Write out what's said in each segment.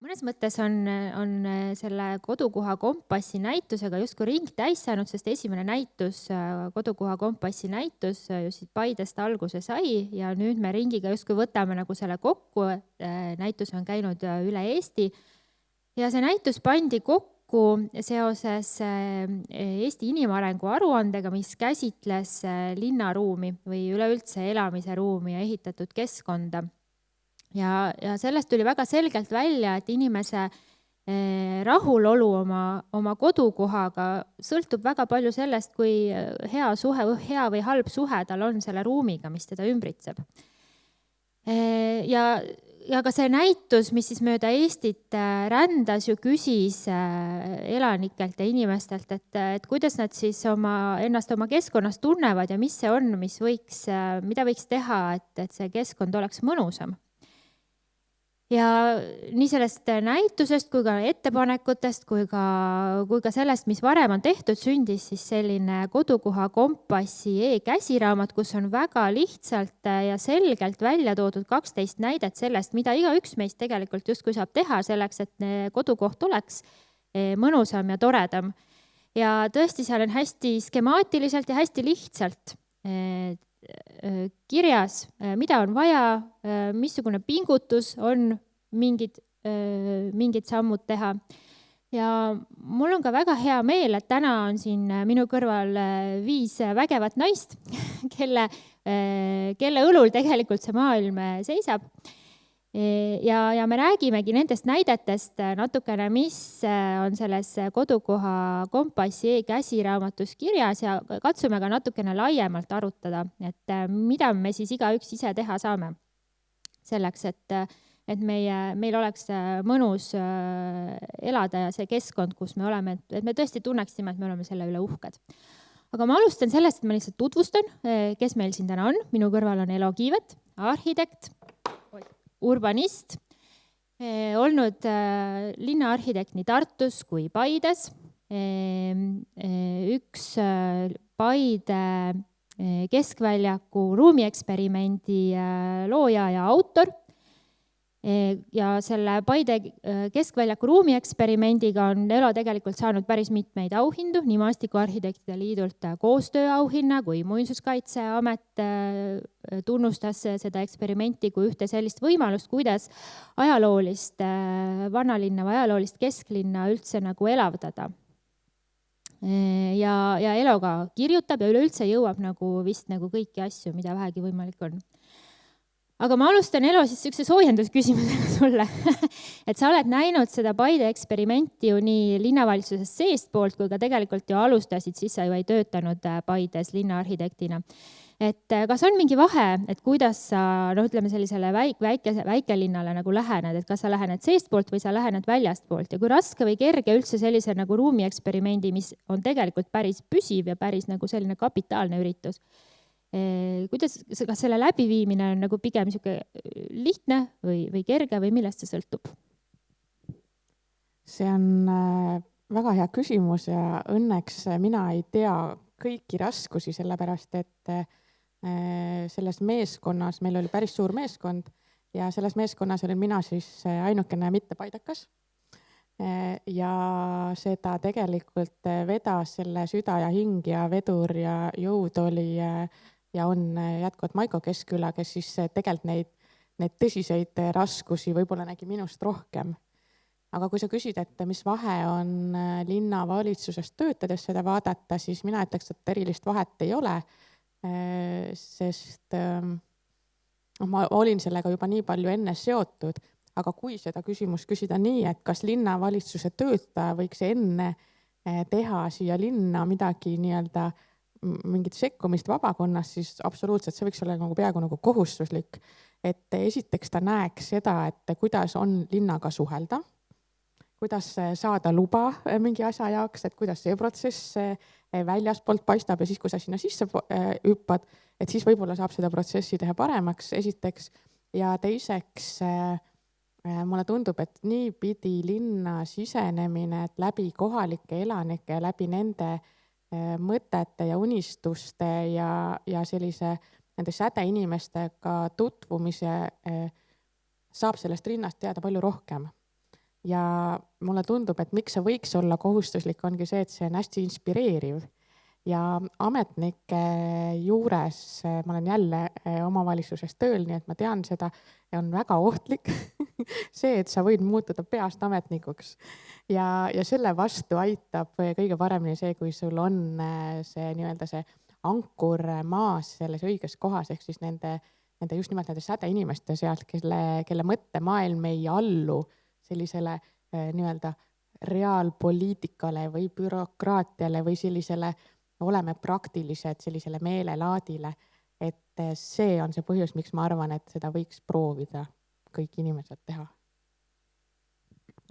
Mõnes mõttes on selle kodukoha kompassi näitusega justkui ring täis saanud, sest esimene näitus, kodukoha kompassi näitus ju siit Paidest alguse sai ja nüüd me ringiga justkui võtame nagu selle kokku. Näitus on käinud üle Eesti ja see näitus pandi kokku seoses Eesti inimarengu aruandega, mis käsitles linnaruumi või üleüldse elamise ruumi ja ehitatud keskkonda. Ja sellest tuli väga selgelt välja, et inimese rahulolu oma kodukohaga sõltub väga palju sellest, kui hea või halb suhe tal on selle ruumiga, mis teda ümbritseb. Ja ka see näitus, mis siis mööda Eestit rändas, ju küsis elanikelt ja inimestelt, et kuidas nad siis ennast oma keskkonnas tunnevad ja mis see on, mida võiks teha, et see keskkond oleks mõnusam. Ja nii sellest näitusest kui ka ettepanekutest kui ka sellest, mis varem on tehtud, sündis siis selline kodukoha kompassi e-käsiraamat, kus on väga lihtsalt ja selgelt välja toodud 12 näidet sellest, mida igaüks meist tegelikult justkui saab teha selleks, et kodukoht oleks mõnusam ja toredam. Ja tõesti, seal on hästi skemaatiliselt ja hästi lihtsalt kirjas, mida on vaja, missugune pingutus on mingid sammud teha. Ja mul on ka väga hea meel, et täna on siin minu kõrval 5 vägevat naist, kelle õlul tegelikult see maailm seisab. Ja me räägimegi nendest näidetest natukene, mis on selles kodukoha kompassi e-käsiraamatus kirjas ja katsume ka natukene laiemalt arutada, et mida me siis igaüks ise teha saame selleks, et meil oleks mõnus elada ja see keskkond, kus me oleme, et me tõesti tunneksime, et me oleme selle üle uhked. Aga ma alustan sellest, et ma lihtsalt tutvustan, kes meil siin täna on. Minu kõrval on Elo Kiivet, arhitekt, urbanist, olnud linnaarhitekt nii Tartus kui Paides, üks Paide keskväljaku ruumieksperimendi looja ja autor. Ja selle Paide keskväljaku ruumieksperimendiga on Elo tegelikult saanud päris mitmeid auhindu, nii Maastikuarhitektide Liidult koostööauhinna kui Muinsuskaitseamet tunnustas seda eksperimenti kui ühte sellist võimalust, kuidas ajaloolist vanalinna või ajaloolist kesklinna üldse nagu elavdada. Ja Elo ka kirjutab ja üleüldse jõuab nagu vist nagu kõiki asju, mida vähegi võimalik on. Aga ma alustan, Elo, siis üks soojendusküsimusega sulle. Et sa oled näinud seda Paide eksperimenti ju nii linnavalitsusest seest poolt, kui ka tegelikult ju alustasid, siis sa ju ei töötanud Paides linnaarhitektina. Et kas on mingi vahe, et kuidas sa, ütleme sellisele väikelinnale nagu lähened, et kas sa lähened seest poolt või sa lähened väljast poolt ja kui raske või kerge üldse sellise nagu ruumieksperimendi, mis on tegelikult päris püsiv ja päris nagu selline kapitaalne üritus. Kas selle läbiviimine on nagu pigem lihtne või kerge või millest see sõltub? See on väga hea küsimus ja õnneks mina ei tea kõiki raskusi, sellepärast et selles meeskonnas, meil oli päris suur meeskond ja selles meeskonnas olin mina siis ainukene mitte paidakas. Ja seda tegelikult vedas selle süda ja hing ja vedur ja jõud oli ja on jätkuvalt Maiko Keskküla, kes siis tegelikult neid tõsiseid raskusi võib-olla nägi minust rohkem. Aga kui sa küsid, et mis vahe on linnavalitsusest töötades seda vaadata, siis mina ütleks, et erilist vahet ei ole, sest ma olin sellega juba nii palju enne seotud, aga kui seda küsimust küsida nii, et kas linnavalitsuse töötaja võiks enne teha siia linna midagi nii-öelda mingit sekkumist vabakonnas, siis absoluutselt see võiks olla nagu peaaegu nagu kohustuslik, et esiteks ta näeks seda, et kuidas on linnaga suhelda, kuidas saada luba mingi asja jaoks, et kuidas see protsess väljaspoolt paistab ja siis, kui sa sinna sisse hüppad, et siis võib-olla saab seda protsessi teha paremaks, esiteks, ja teiseks mulle tundub, et nii pidi linna sisenemine, et läbi kohalike elanike, läbi nende mõtete ja unistuste ja sellise nende sädeinimestega tutvumise saab sellest linnast teada palju rohkem. ja mulle tundub, et miks see võiks olla kohustuslik, ongi see, et see on hästi inspireeriv ja ametnike juures ma olen jälle omavalitsuses tööl, nii et ma tean seda ja on väga ohtlik see, et sa võid muutuda peast ametnikuks ja selle vastu aitab kõige paremini see, kui sul on see nii-öelda see ankur maas selles õiges kohas, ehk siis nende just nimelt nende sädeinimeste sealt, kelle mõttemaailm ei allu sellisele nii-öelda reaalpoliitikale või bürokraatiale või sellisele oleme praktilised sellisele meelelaadile, et see on see põhjus, miks ma arvan, et seda võiks proovida kõik inimesed teha.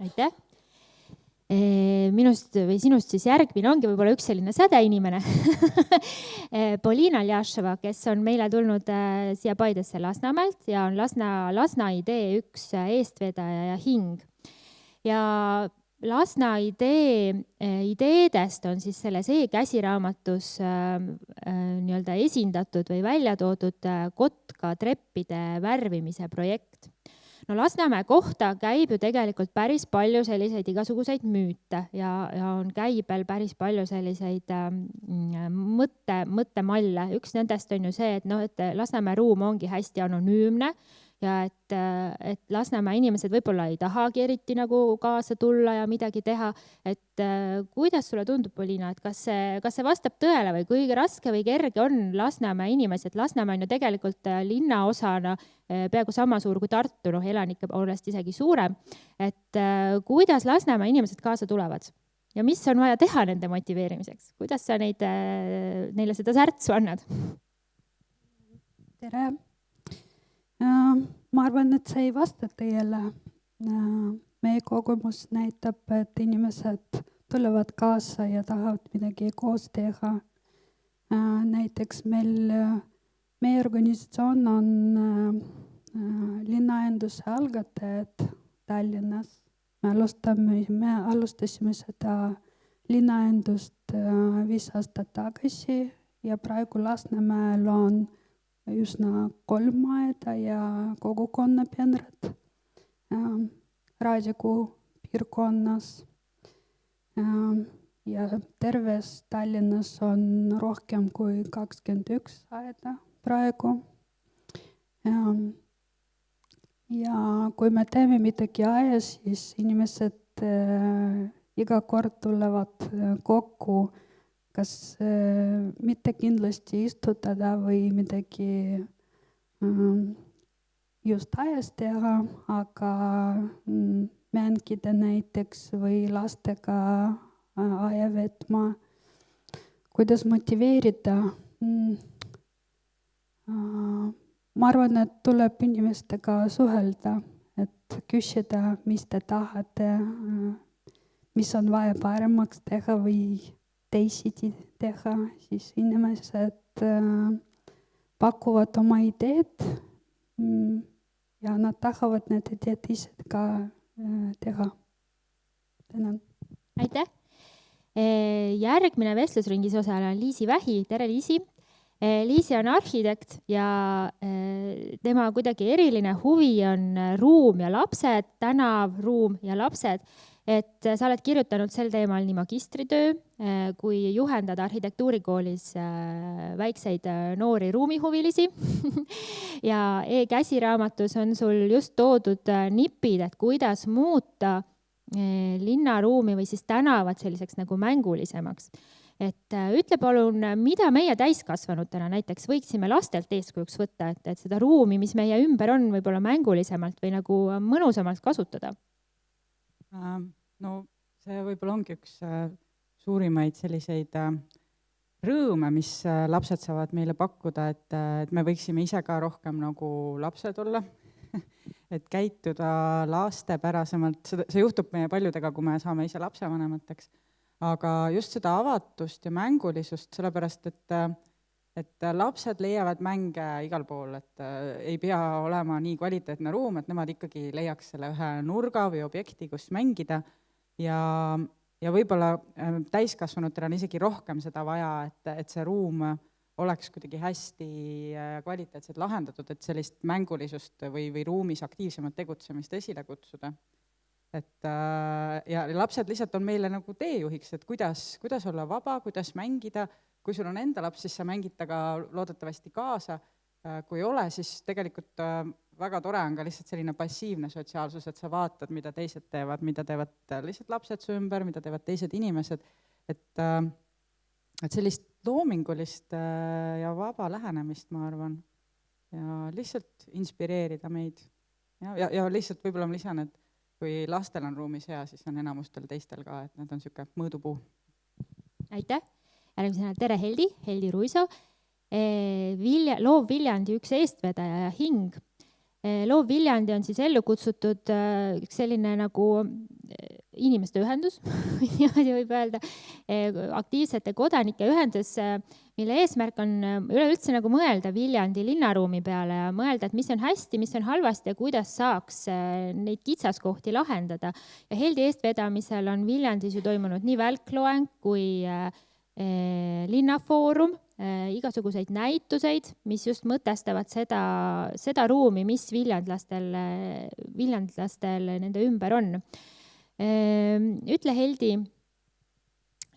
Aitäh! Minust või sinust siis järgmine ongi võib-olla üks selline sädeinimene Polina Ljaševa, kes on meile tulnud siia Paidesse Lasnamäelt ja on Lasna idee üks eestvedaja ja hing. Ja Lasna ideedest on siis selles e-käsiraamatus nii-öelda esindatud või välja toodud kotka treppide värvimise projekt. No Lasnamäe kohta käib ju tegelikult päris palju selliseid igasuguseid müüte ja on käibel päris palju selliseid mõttemalle. Üks nendest on ju see, et Lasnamäe ruum ongi hästi anonüümne ja et Lasnamäe inimesed võib-olla ei tahagi eriti nagu kaasa tulla ja midagi teha. Et kuidas sulle tundub, Polina, et kas see vastab tõele või kõige raske või kerge on Lasnamäe inimesed? Lasnamäe on ju tegelikult linnaosana peaaegu sama suur kui Tartu, elanike poolest isegi suurem. Et kuidas Lasnamäe inimesed kaasa tulevad ja mis on vaja teha nende motiveerimiseks? Kuidas sa neile seda särtsu annad? Tere! Ma arvan, et see ei vasta teile. Meie kogemus näitab, et inimesed tulevad kaasa ja tahavad midagi koos teha. Näiteks meie organisatsioon on linnaenduse algatajad Tallinnas. Me alustasime seda linnaendust 5 aastat tagasi ja praegu Lasnamäel on üsna 3 maeda ja kogukonnapeenrad Raadiku piirkonnas. Ja terves Tallinnas on rohkem kui 21 aeda praegu. Ja kui me teeme midagi ajas, siis inimesed iga kord tulevad kokku, kas mitte kindlasti istutada või midagi just ajas teha, aga mängida näiteks või lastega aja vetma. Kuidas motiveerida? Ma arvan, et tuleb inimestega suhelda, et küsida, mis te tahate, mis on vaja paremaks teha või teisiti teha, siis inimesed pakuvad oma ideed ja nad tahavad need ideed ise ka teha. Tänan. Aitäh! Järgmine vestlusringis osaleja on Liisi Vähi. Tere, Liisi! Liisi on arhitekt ja tema kuidagi eriline huvi on ruum ja lapsed, tänav, ruum ja lapsed. Et sa oled kirjutanud sel teemal nii magistritöö, kui juhendad arhitektuurikoolis väikseid noori ruumihuvilisi. Ja e-käsiraamatus on sul just toodud nipid, et kuidas muuta linnaruumi või siis tänavad selliseks nagu mängulisemaks. Et ütle palun, mida meie täiskasvanutena näiteks võiksime lastelt eeskujuks võtta, et seda ruumi, mis meie ümber on, võib-olla mängulisemalt või nagu mõnusamalt kasutada? No see võib-olla ongi üks suurimaid selliseid rõõme, mis lapsed saavad meile pakkuda, et me võiksime ise ka rohkem nagu lapsed olla, et käituda lastepärasemalt. See juhtub meie paljudega, kui me saame ise lapsevanemateks, aga just seda avatust ja mängulisust, sellepärast et lapsed leiavad mänge igal pool, et ei pea olema nii kvaliteetne ruum, et nemad ikkagi leiaks selle ühe nurga või objekti, kus mängida ja võib-olla täiskasvanutel on isegi rohkem seda vaja, et see ruum oleks kuidagi hästi kvaliteetselt lahendatud, et sellist mängulisust või ruumis aktiivsemat tegutsemist esile kutsuda. et ja lapsed lihtsalt on meile nagu teejuhiks, et kuidas olla vaba, kuidas mängida, kui sul on enda laps, siis sa mängid taga loodetavasti kaasa, kui ei ole, siis tegelikult väga tore on ka lihtsalt selline passiivne sotsiaalsus, et sa vaatad, mida teised teevad, mida teevad lihtsalt lapsed su ümber, mida teevad teised inimesed, et sellist loomingulist ja vaba lähenemist, ma arvan, ja lihtsalt inspireerida meid. Ja lihtsalt võib-olla ma lisan, et kui lastel on ruumis hea, siis on enamustel teistel ka, et nad on siuke mõõdupuu. Aitäh! Järgmisena tere Heldi Ruiso, Loov Viljandi üks eestvedaja ja hing. Loov Viljandi on siis ellu kutsutud üks selline nagu inimeste ühendus, niimoodi võib öelda, aktiivsete kodanike ühendus, mille eesmärk on üleüldse nagu mõelda Viljandi linnaruumi peale ja mõelda, et mis on hästi, mis on halvasti ja kuidas saaks neid kitsaskohti lahendada. Ja Heldi eestvedamisel on Viljandis ju toimunud nii välkloeng kui linnafoorum, igasuguseid näituseid, mis just mõtestavad seda ruumi, mis viljandlastel nende ümber on. Ütle Heldi,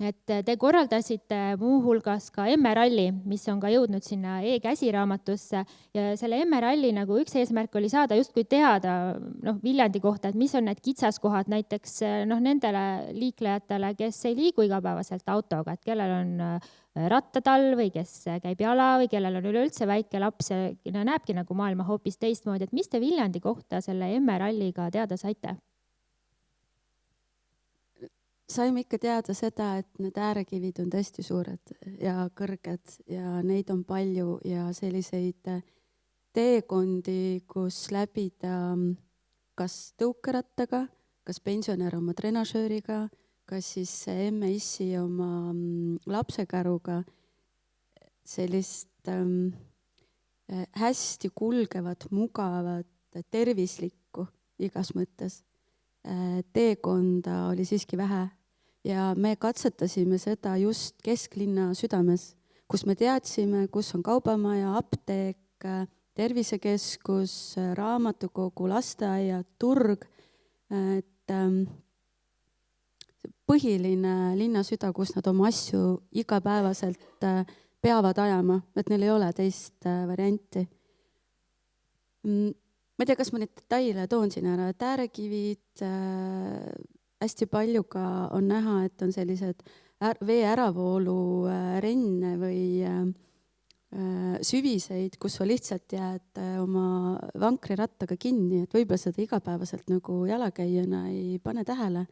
et te korraldasite muuhulgas ka M-ralli, mis on ka jõudnud sinna e-käsiraamatusse ja selle M-ralli nagu üks eesmärk oli saada justkui teada Viljandi kohta, et mis on need kitsaskohad näiteks nendele liiklejatele, kes ei liigu igapäevaselt autoga, et kellel on rattatall või kes käib jala või kellel on üleüldse väike laps ja näebki nagu maailma hoopis teistmoodi, et mis te Viljandi kohta selle M-ralliga teada saite? Saime ikka teada seda, et need äärekivid on tõesti suured ja kõrged ja neid on palju ja selliseid teekondi, kus läbida kas tõukerattaga, kas pensionär oma trenažööriga, kas siis emme-issi oma lapsekäruga, sellist hästi kulgevat, mugavat, tervislikku igas mõttes. Teekonda oli siiski vähe ja me katsetasime seda just kesklinna südames, kus me teadsime, kus on kaubamaja, apteek, tervisekeskus, raamatukogu, lasteaiad, turg, et põhiline linnasüda, kus nad oma asju igapäevaselt peavad ajama, et neil ei ole teist varianti. Ma ei tea, kas ma neid detaile toon siin ära, et äärekivid hästi palju ka on näha, et on sellised vee äravoolu renne või süviseid, kus sa lihtsalt jääd oma vankrirattaga kinni, et võib-olla seda igapäevaselt nagu jalakäijana ei pane tähele,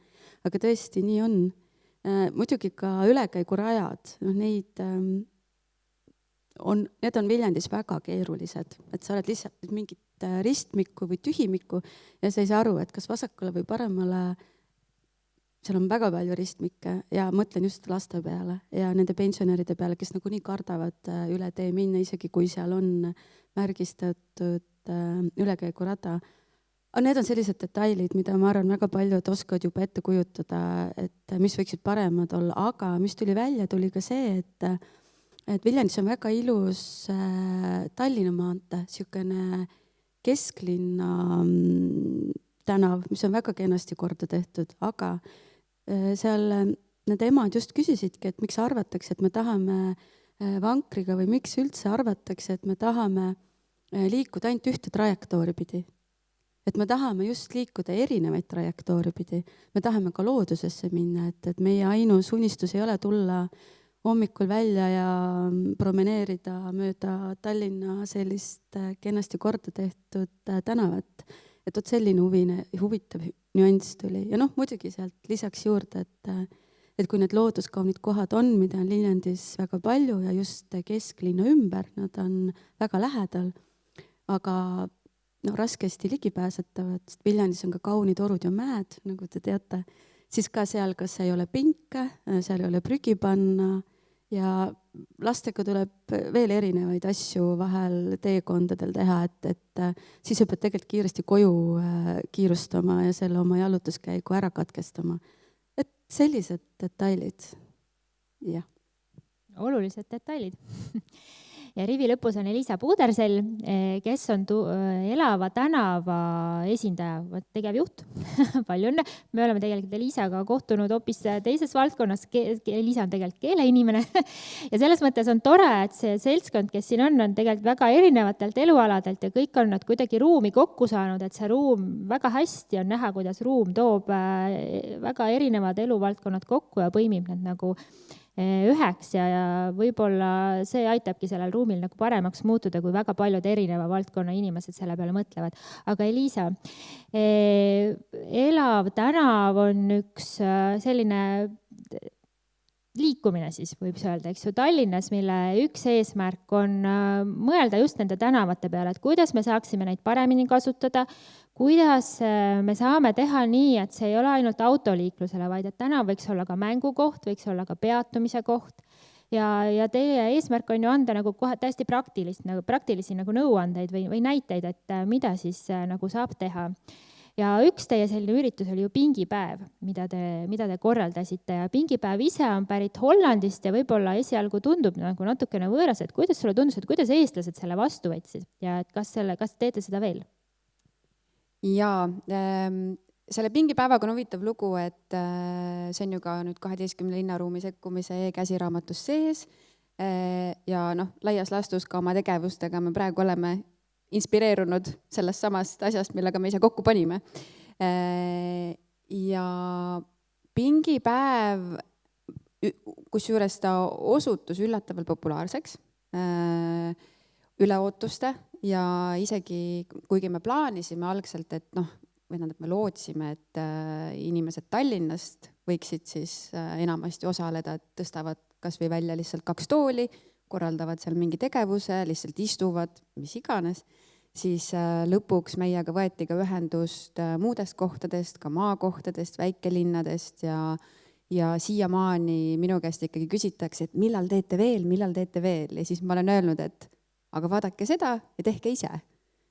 aga tõesti nii on. Muidugi ka ülekäigurajad, need on Viljandis väga keerulised, et sa oled lihtsalt mingit ristmikku või tühimikku ja sa ei saa aru, et kas vasakule või paremale, seal on väga palju ristmikke ja mõtlen just laste peale ja nende pensionäride peale, kes nagunii kardavad üle tee minna, isegi kui seal on märgistatud ülekäigurada. Aga need on sellised detailid, mida ma arvan, väga paljud oskavad juba ette kujutada, et mis võiksid paremad olla, aga mis tuli välja, tuli ka see, et Viljandis on väga ilus Tallinna maantee, niisugune kesklinna tänav, mis on väga kenasti korda tehtud, aga seal need emad just küsisidki, et miks arvatakse, et me tahame vankriga või miks üldse arvatakse, et me tahame liikuda ainult ühte trajektoori pidi. Et me tahame just liikuda erinevaid trajektoori pidi. Me tahame ka loodusesse minna, et meie ainus unistus ei ole tulla hommikul välja ja promeneerida mööda Tallinna sellist kenasti korda tehtud tänavat. Et selline huvitav nüanss tuli. Ja muidugi sealt lisaks juurde, et kui need looduskaunid kohad on, mida on Viljandis väga palju ja just kesklinna ümber, nad on väga lähedal, aga raskesti ligipääsetavad, sest Viljandis on ka kaunid orud ja mäed, nagu te teate, siis ka seal, kas ei ole pinke, seal ei ole prügi panna ja lastega tuleb veel erinevaid asju vahel teekondadel teha, et siis sa pead tegelikult kiiresti koju kiirustama ja selle oma jalutuskäigu ära katkestama. Et sellised detailid, jah. Olulised detailid. ja rivi lõpus on Elisa Puudersell, kes on Elava tänava esindaja, tegevjuht. Palju õnne. Me oleme tegelikult Elisaga kohtunud hoopis teises valdkonnas. Elisa on tegelikult keeleinimene ja selles mõttes on tore, et see seltskond, kes siin on tegelikult väga erinevatelt elualadelt ja kõik on nad kuidagi ruumi kokku saanud, et see ruum väga hästi on näha, kuidas ruum toob väga erinevad eluvaldkonnad kokku ja põimib need nagu üheks ja võib-olla see aitabki sellel ruumil nagu paremaks muutuda, kui väga paljud erineva valdkonna inimesed selle peale mõtlevad. Aga Elisa, Elav tänav on üks selline liikumine siis võib öelda, eks ju, Tallinnas, mille üks eesmärk on mõelda just nende tänavate peale, et kuidas me saaksime neid paremini kasutada, kuidas me saame teha nii, et see ei ole ainult autoliiklusele, vaid et tänav võiks olla ka mängukoht, võiks olla ka peatumise koht. Ja teie eesmärk on ju anda nagu kohe täiesti praktilisi nagu nõuandeid või näiteid, et mida siis nagu saab teha. Ja üks teie selline üritus oli ju pingipäev, mida te korraldasite ja pingipäev ise on pärit Hollandist ja võib-olla esialgu tundub nagu natukene võõras, et kuidas sulle tundus, et kuidas eestlased selle vastu võtsid ja et kas teete seda veel? Jaa, selle pingipäevaga on huvitav lugu, et see on ju ka nüüd 12 linnaruumi sekkumise e-käsiraamatus sees ja laias laastus ka oma tegevustega me praegu oleme inspireerunud sellest samast asjast, millega me ise kokku panime. Ja pingipäev, kusjuures ta osutus üllatavalt populaarseks üle ootuste ja isegi kuigi me plaanisime algselt, et me lootsime, et inimesed Tallinnast võiksid siis enamasti osaleda, et tõstavad kas või välja lihtsalt 2 tooli, korraldavad seal mingi tegevuse, lihtsalt istuvad, mis iganes, siis lõpuks meiega võeti ka ühendust muudest kohtadest, ka maakohtadest, väikelinnadest ja siiamaani minu käest ikkagi küsitakse, et millal teete veel ja siis ma olen öelnud, et aga vaadake seda ja tehke ise.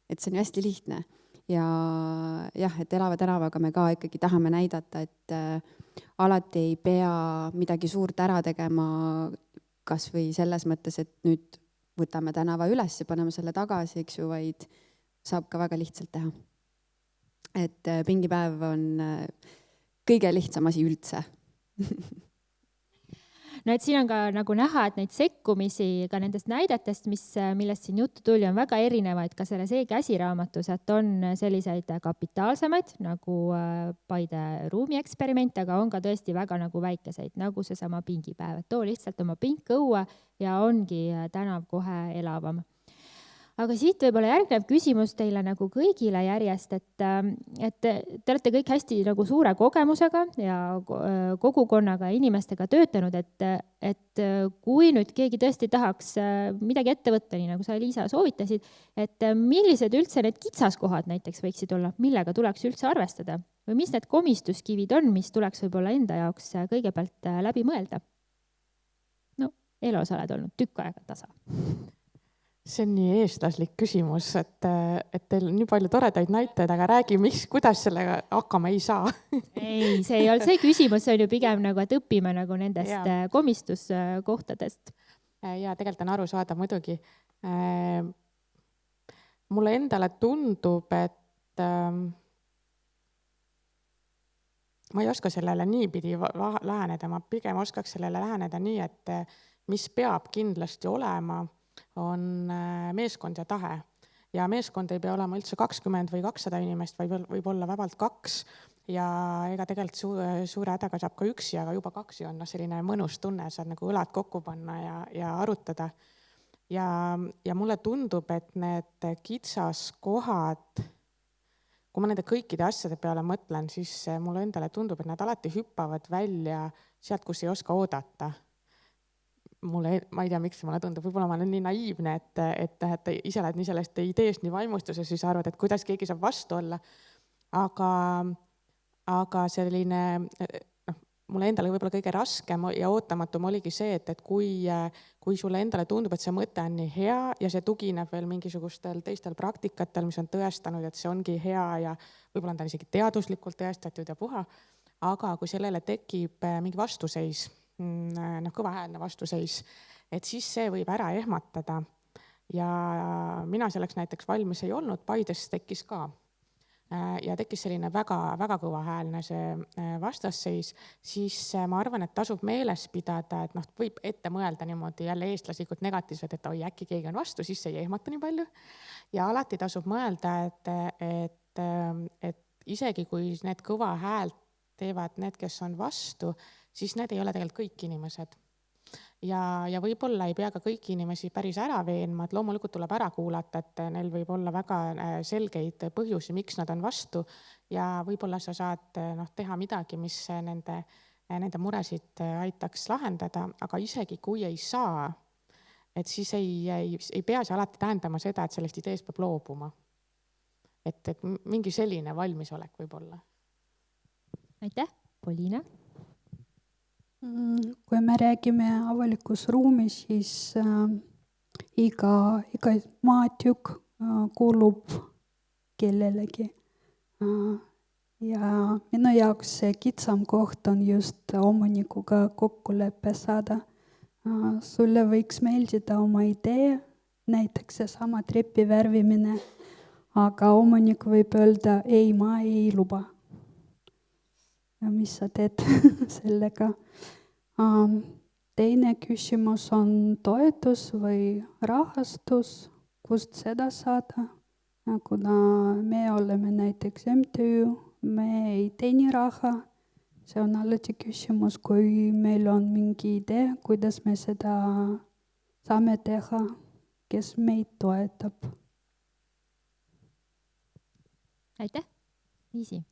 Et see on ju hästi lihtne. Ja jah, et Elava tänavaga me ka ikkagi tahame näidata, et alati ei pea midagi suurt ära tegema, kas või selles mõttes, et nüüd võtame tänava üles ja paneme selle tagasi, eks ju, vaid saab ka väga lihtsalt teha. Et pingipäev on kõige lihtsam asi üldse. No et siin on ka nagu näha, et neid sekkumisi ka nendest näidetest, millest siin juttu tuli, on väga erinevaid ka selles e-käsiraamatus, et on selliseid kapitaalsemaid nagu Paide ruumieksperiment, aga on ka tõesti väga nagu väikeseid, nagu seesama pingipäev, et too lihtsalt oma pink õue ja ongi tänav kohe elavam. Aga siit võib-olla järgnev küsimus teile nagu kõigile järjest, et te olete kõik hästi nagu suure kogemusega ja kogukonnaga inimestega töötanud, et kui nüüd keegi tõesti tahaks midagi ette võtta, nii nagu sa, Elisa, soovitasid, et millised üldse need kitsaskohad näiteks võiksid olla, millega tuleks üldse arvestada või mis need komistuskivid on, mis tuleks võib-olla enda jaoks kõigepealt läbi mõelda? No, Elo, sa oled olnud tükk aega tasa. See on nii eestlaslik küsimus, et teil on nii palju toredaid näiteid, aga räägi, kuidas sellega hakkama ei saa. Ei, see ei olnud see küsimus, see on ju pigem nagu, et õpime nagu nendest komistuskohtadest. Ja tegelikult on aru saada muidugi. Mulle endale tundub, et ma ei oska sellele niipidi läheneda, ma pigem oskaks sellele läheneda nii, et mis peab kindlasti olema, on meeskond ja tahe. Ja meeskond ei pea olema üldse 20 või 200 inimest, võib olla vabalt 2. Ja ega tegelikult suure hädaga saab ka üksi, aga juba 2 on selline mõnus tunne, saad nagu õlad kokku panna ja arutada. Ja mulle tundub, et need kitsaskohad, kui ma nende kõikide asjade peale mõtlen, siis mulle endale tundub, et nad alati hüppavad välja sealt, kus ei oska oodata. Ma ei tea, miks mulle tundub, võib-olla ma olen nii naiivne, et ise oled nii sellest ideest nii vaimustuses, siis arvad, et kuidas keegi saab vastu olla. Aga selline, mulle endale võib-olla kõige raskem ja ootamatum oligi see, et kui sulle endale tundub, et see mõte on nii hea ja see tugineb veel mingisugustel teistel praktikatel, mis on tõestanud, et see ongi hea ja võib-olla on ta isegi teaduslikult tõestatud ja puha, aga kui sellele tekib mingi vastuseis, kõvahäälne vastuseis, et siis see võib ära ehmatada. ja mina selleks näiteks valmis ei olnud, Paides tekkis ka. Ja tekkis selline väga kõva häälne see vastasseis, siis ma arvan, et tasub meeles pidada, et võib ette mõelda niimoodi jälle eestlaslikult negatiivselt, et oi, äkki keegi on vastu, siis ei ehmata nii palju. Ja alati tasub mõelda, et isegi kui need kõva häält teevad need, kes on vastu, siis need ei ole tegelikult kõik inimesed. Ja võib-olla ei pea ka kõiki inimesi päris ära veenma, et loomulikult tuleb ära kuulata, et neil võib olla väga selgeid põhjusi, miks nad on vastu ja võib-olla sa saad teha midagi, mis nende muresid aitaks lahendada, aga isegi kui ei saa, et siis ei pea see alati tähendama seda, et sellest ideest peab loobuma. Et mingi selline valmisolek võib olla. Aitäh, Poliina! Kui me räägime avalikus ruumis, siis iga maatükk kuulub kellelegi. Ja minu jaoks see kitsam koht on just omanikuga kokkuleppe saada. Sulle võiks meeldida oma idee, näiteks seesama trepi värvimine, aga omanik võib öelda, ei, ma ei luba. Ja mis sa teed sellega? Teine küsimus on toetus või rahastus, kust seda saada. Kuna me oleme näiteks MTÜ, me ei teeni raha. See on alati küsimus, kui meil on mingi idee, kuidas me seda saame teha, kes meid toetab. Aitäh, Liisi!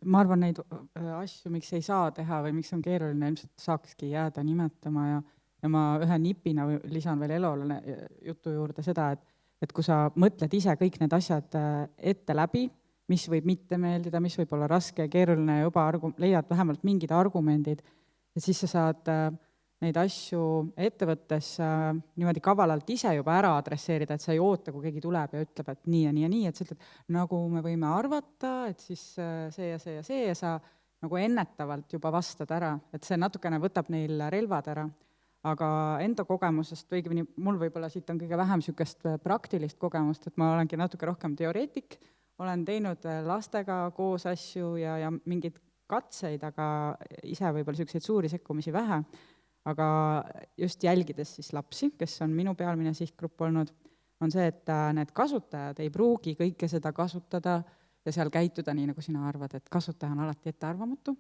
Ma arvan, neid asju, miks ei saa teha või miks on keeruline, ilmselt saakski jääda nimetama ja ma ühe nipina lisan veel Elole jutu juurde seda, et kui sa mõtled ise kõik need asjad ette läbi, mis võib mitte meeldida, mis võib olla raske ja keeruline ja juba leiad vähemalt mingid argumendid, ja siis sa saad neid asju ettevõttes niimoodi kavalalt ise juba ära adresseerida, et sa ei oota, kui keegi tuleb ja ütleb, et nii ja nii ja nii, et sa ütled, nagu me võime arvata, et siis see ja see ja see ja sa nagu ennetavalt juba vastad ära, et see natukene võtab neil relvad ära, aga enda kogemusest, õigemini mul võib-olla siit on kõige vähem sükest praktilist kogemust, et ma olengi natuke rohkem teoreetik, olen teinud lastega koos asju ja mingeid katseid, aga ise võib-olla sükseid suuri sekkumisi vähe. Aga just jälgides siis lapsi, kes on minu pealmine sihtgrupp olnud, on see, et need kasutajad ei pruugi kõike seda kasutada ja seal käituda nii, nagu sina arvad, et kasutaja on alati ettearvamatu,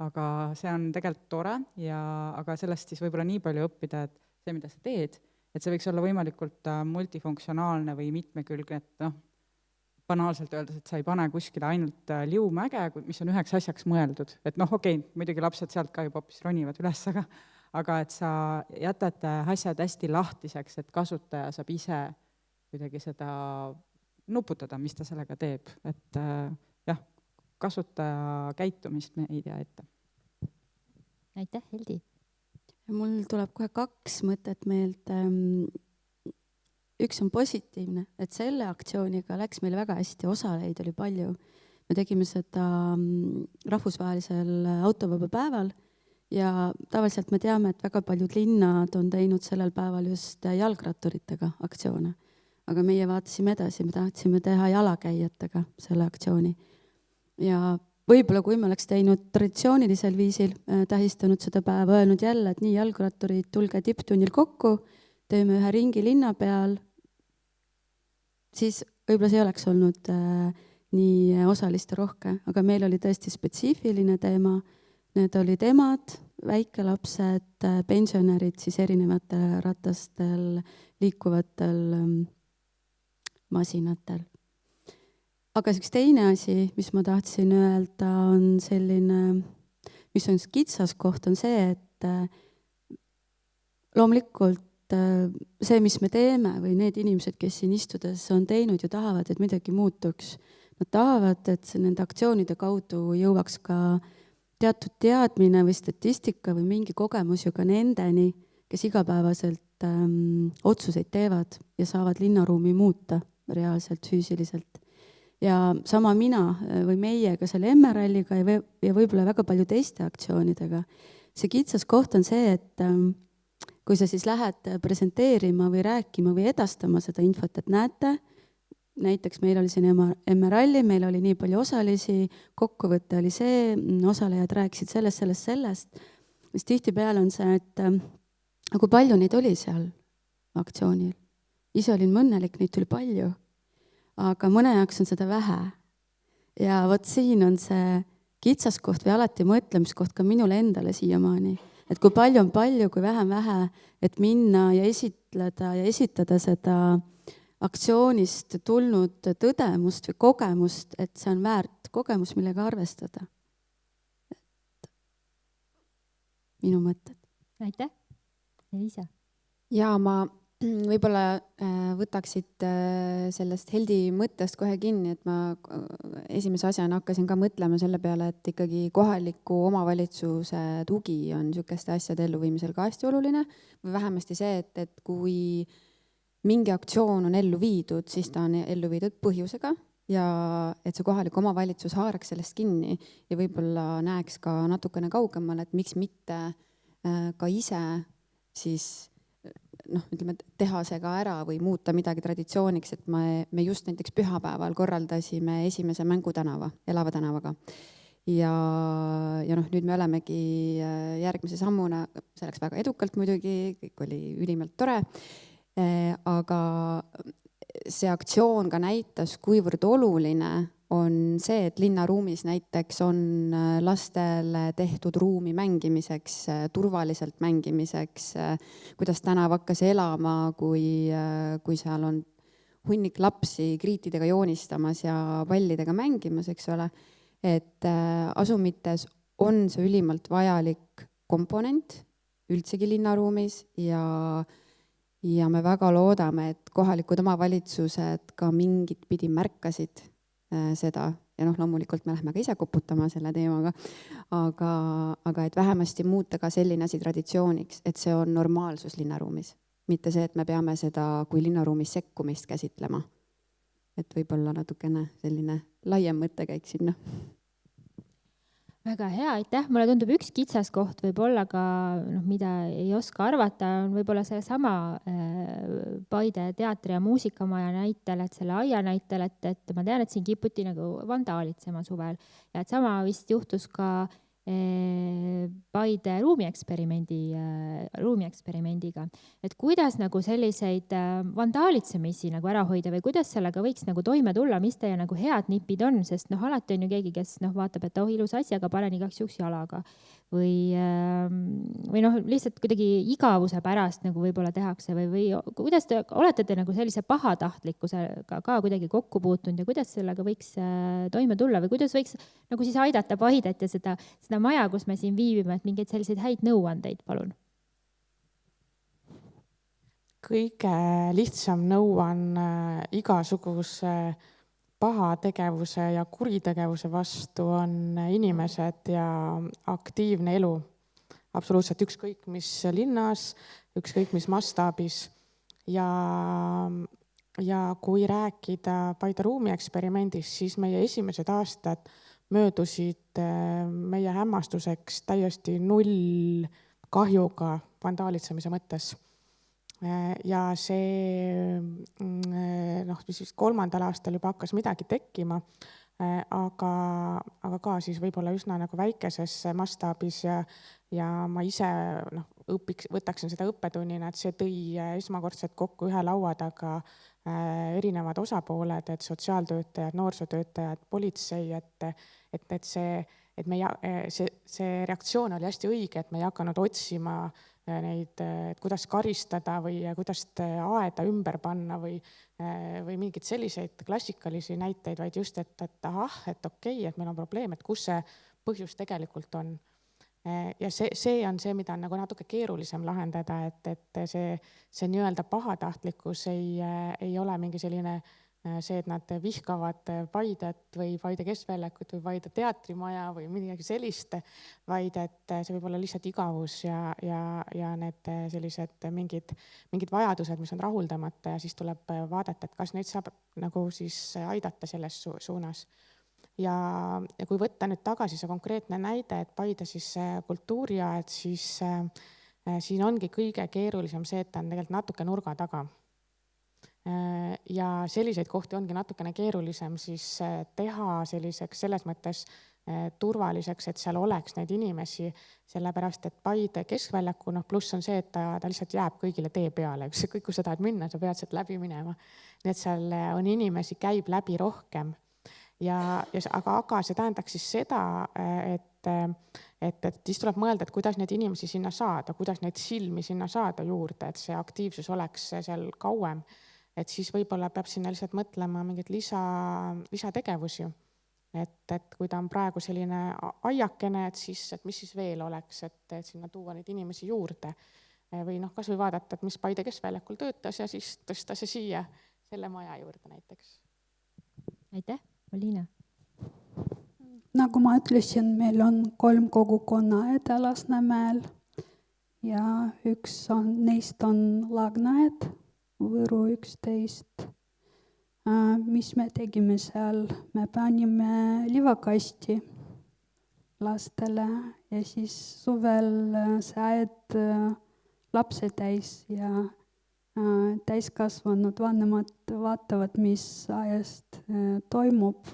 aga see on tegelikult tore aga sellest siis võib-olla nii palju õppida, et see, mida sa teed, et see võiks olla võimalikult multifunktsionaalne või mitmekülgne, et banaalselt öeldes, et sa ei pane kuskile ainult liumäge, mis on üheks asjaks mõeldud, et okei, muidugi lapsed sealt ka juba hoopis ronivad üles, aga et sa jätad asjad hästi lahtiseks, et kasutaja saab ise kuidagi seda nuputada, mis ta sellega teeb. Et kasutaja käitumist me ei tea ette. Aitäh, Hildi! Mul tuleb kohe 2 mõtet meelde. Üks on positiivne, et selle aktsiooniga läks meil väga hästi, osalejaid oli palju. Me tegime seda rahvusvahelisel autovaba päeval. Ja tavaliselt me teame, et väga paljud linnad on teinud sellel päeval just jalgratturitega aktsioone. Aga meie vaatasime edasi, me tahtsime teha jalakäijatega selle aktsiooni. Ja võib-olla kui me oleks teinud traditsioonilisel viisil, tähistanud seda päeva, öelnud jälle, et nii jalgratturid, tulge tipptunnil kokku, teeme ühe ringi linna peal, siis võib-olla see oleks olnud nii osaliste rohke, aga meil oli tõesti spetsiifiline teema. Need olid emad, väikelapsed, pensionärid siis erinevatel ratastel, liikuvatel masinatel. Aga üks teine asi, mis ma tahtsin öelda, on selline, mis on kitsaskoht, on see, et loomulikult see, mis me teeme või need inimesed, kes siin istudes on teinud ja tahavad, et midagi muutuks. Nad tahavad, et nende aktsioonide kaudu jõuaks ka teatud teadmine või statistika või mingi kogemus ju ka nendeni, kes igapäevaselt otsuseid teevad ja saavad linnaruumi muuta reaalselt, füüsiliselt. Ja sama mina või meiega selle MRL-iga ja võib-olla väga palju teiste aktsioonidega. See kitsas koht on see, et kui sa siis lähed presenteerima või rääkima või edastama seda infot, et näete, näiteks meil oli siin MRL-i, meil oli nii palju osalisi, kokkuvõte oli see, osalejad rääkisid sellest, mis tihtipeale on see, et kui palju neid oli seal aktsioonil. Ise olin õnnelik, neid tuli palju, aga mõne jaoks on seda vähe. Ja vot siin on see kitsaskoht või alati mõtlemiskoht ka minule endale siiamaani, et kui palju on palju, kui vähe, et minna ja esitleda ja esitada seda aktsioonist tulnud tõdemust või kogemust, et see on väärt kogemus, millega arvestada. Minu mõtted. Aitäh, Elisa. Ja ma võib-olla võtaksid sellest Heldi mõttest kohe kinni, et ma esimese asjana hakkasin ka mõtlema selle peale, et ikkagi kohaliku omavalitsuse tugi on niisuguste asjade elluviimisel ka hästi oluline. Või vähemasti see, et kui mingi aktsioon on ellu viidud, siis ta on ellu viidud põhjusega ja et see kohalik omavalitsus haaraks sellest kinni ja võib-olla näeks ka natukene kaugemal, et miks mitte ka ise siis ütleme, teha see ka ära või muuta midagi traditsiooniks, et me just näiteks pühapäeval korraldasime esimese mängutänava, elava tänavaga. Ja nüüd me olemegi järgmise sammuna, see läks väga edukalt muidugi, kõik oli ülimalt tore. Aga see aktsioon ka näitas, kuivõrd oluline on see, et linnaruumis näiteks on lastele tehtud ruumi mängimiseks, turvaliselt mängimiseks, kuidas tänav hakkas elama, kui seal on hunnik lapsi kriitidega joonistamas ja pallidega mängimas, eks ole. Et asumites on see ülimalt vajalik komponent üldsegi linnaruumis ja me väga loodame, et kohalikud omavalitsused ka mingit pidi märkasid seda ja loomulikult me lähme ka ise koputama selle teemaga, aga et vähemasti muuta ka selline asi traditsiooniks, et see on normaalsus linnaruumis, mitte see, et me peame seda kui linnaruumis sekkumist käsitlema. Et võib-olla natukene selline laiem mõttekäik sinna. Väga hea, aitäh. Mulle tundub üks kitsaskoht võib olla ka, mida ei oska arvata, on võib-olla see sama Paide teatri- ja muusikamaja näitel, et selle aia näitel, et ma tean, et siin kiputi nagu vandaalitsema suvel ja et sama vist juhtus ka Paide ruumieksperimendiga. Et kuidas nagu selliseid vandaalitsemisi nagu ära hoida või kuidas sellega võiks nagu toime tulla, mis teie nagu head nipid on, sest alati on ju keegi, kes vaatab, et ilus asi, aga panen igaks juhuks jalaga. Või lihtsalt kuidagi igavuse pärast nagu võib-olla tehakse või kuidas te olete nagu sellise pahatahtlikkusega ka kuidagi kokku puutunud ja kuidas sellega võiks toime tulla või kuidas võiks nagu siis aidata Paidet ja seda maja, kus me siin viibime, et mingeid selliseid häid nõuandeid, palun? Kõige lihtsam nõu on igasuguse pahategevuse ja kuritegevuse vastu on inimesed ja aktiivne elu. Absoluutselt ükskõik mis linnas, ükskõik mis mastaabis. Ja kui rääkida Paide ruumieksperimendist, siis meie esimesed aastad möödusid meie hämmastuseks täiesti null kahjuga vandaalitsemise mõttes. Ja see siis 3. aastal juba hakkas midagi tekkima, aga ka siis võib-olla üsna nagu väikeses mastaabis ja ma ise võtaksin seda õppetunnina, et see tõi esmakordselt kokku ühe laua taga erinevad osapooled, et sotsiaaltöötajad, noorsootöötajad, politsei, et see reaktsioon oli hästi õige, et me ei hakanud otsima neid, et kuidas karistada või kuidas aeda ümber panna või mingeid selliseid klassikalisi näiteid, vaid just, et okei, et meil on probleem, et kus see põhjus tegelikult on. Ja see on see, mida on nagu natuke keerulisem lahendada, et see nii-öelda pahatahtlikkus ei ole mingi selline see, et nad vihkavad Paidet või Paide keskväljakut või Paide teatrimaja või midagi sellist, vaid et see võib olla lihtsalt igavus ja need sellised mingid vajadused, mis on rahuldamata ja siis tuleb vaadata, et kas neid saab nagu siis aidata selles suunas. Ja kui võtta nüüd tagasi see konkreetne näide, et Paide siis kultuuriaed, siis siin ongi kõige keerulisem see, et ta on tegelikult natuke nurga taga. Ja selliseid kohti ongi natukene keerulisem siis teha selliseks selles mõttes turvaliseks, et seal oleks neid inimesi, sellepärast et Paide keskväljaku, pluss on see, et ta lihtsalt jääb kõigile tee peale, kõik, kui sa tahad minna, sa pead sealt läbi minema. Nii et seal on inimesi, käib läbi rohkem. Aga see tähendaks siis seda, et siis tuleb mõelda, et kuidas neid inimesi sinna saada, kuidas neid silmi sinna saada juurde, et see aktiivsus oleks seal kauem. Et siis võib-olla peab sinna lihtsalt mõtlema mingid lisategevusi. Et kui ta on praegu selline aiakene, et mis siis veel oleks, et sinna tuua neid inimesi juurde. Või kas või vaadata, et mis Paide keskväljakul töötas ja siis tõsta see siia selle maja juurde näiteks. Aitäh, Liina. Nagu ma ütlesin, meil on 3 kogukonnaed Lasnamäel ja üks neist on Lagnaed, Võru 11. Mis me tegime seal? Me panime livakasti lastele ja siis suvel see aed lapse täis ja täiskasvanud vanemad vaatavad, mis ajast toimub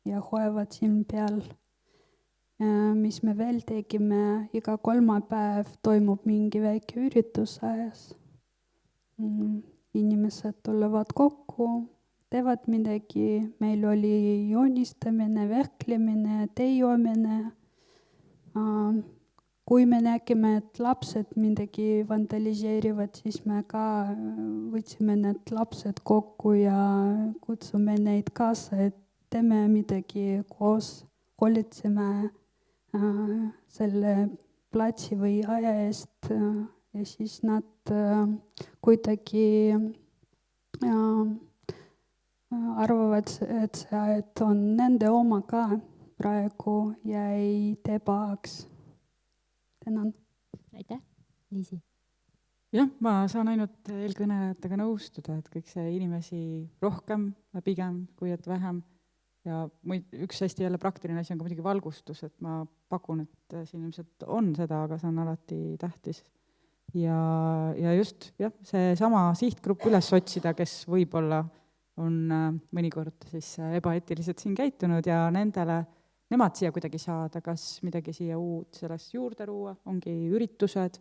ja hoiavad silm peal. Mis me veel tegime, iga kolmapäev toimub mingi väike üritus ajas. Inimesed tulevad kokku, teevad midagi, meil oli joonistamine, vehklemine, tee joomine. Kui me nägime, et lapsed midagi vandaliseerivad, siis me ka võtsime need lapsed kokku ja kutsume neid kaasa, et teeme midagi koos, hoolitseme selle platsi või aja eest ja siis nad kuidagi arvavad, et see aed on nende oma ka praegu ja ei tee pahaks. Tänan. Aitäh, Liisi. Jah, ma saan ainult eelkõnelejatega nõustuda, et kõik see inimesi rohkem pigem kui et vähem. Ja üks hästi jälle praktiline asi on ka muidugi valgustus, et ma pakun, et siin ilmselt on seda, aga see on alati tähtis. Ja just see sama sihtgrupp üles otsida, kes võib-olla on mõnikord siis ebaeetiliselt siin käitunud ja nemad siia kuidagi saada, kas midagi siia uut sellest juurde luua, ongi üritused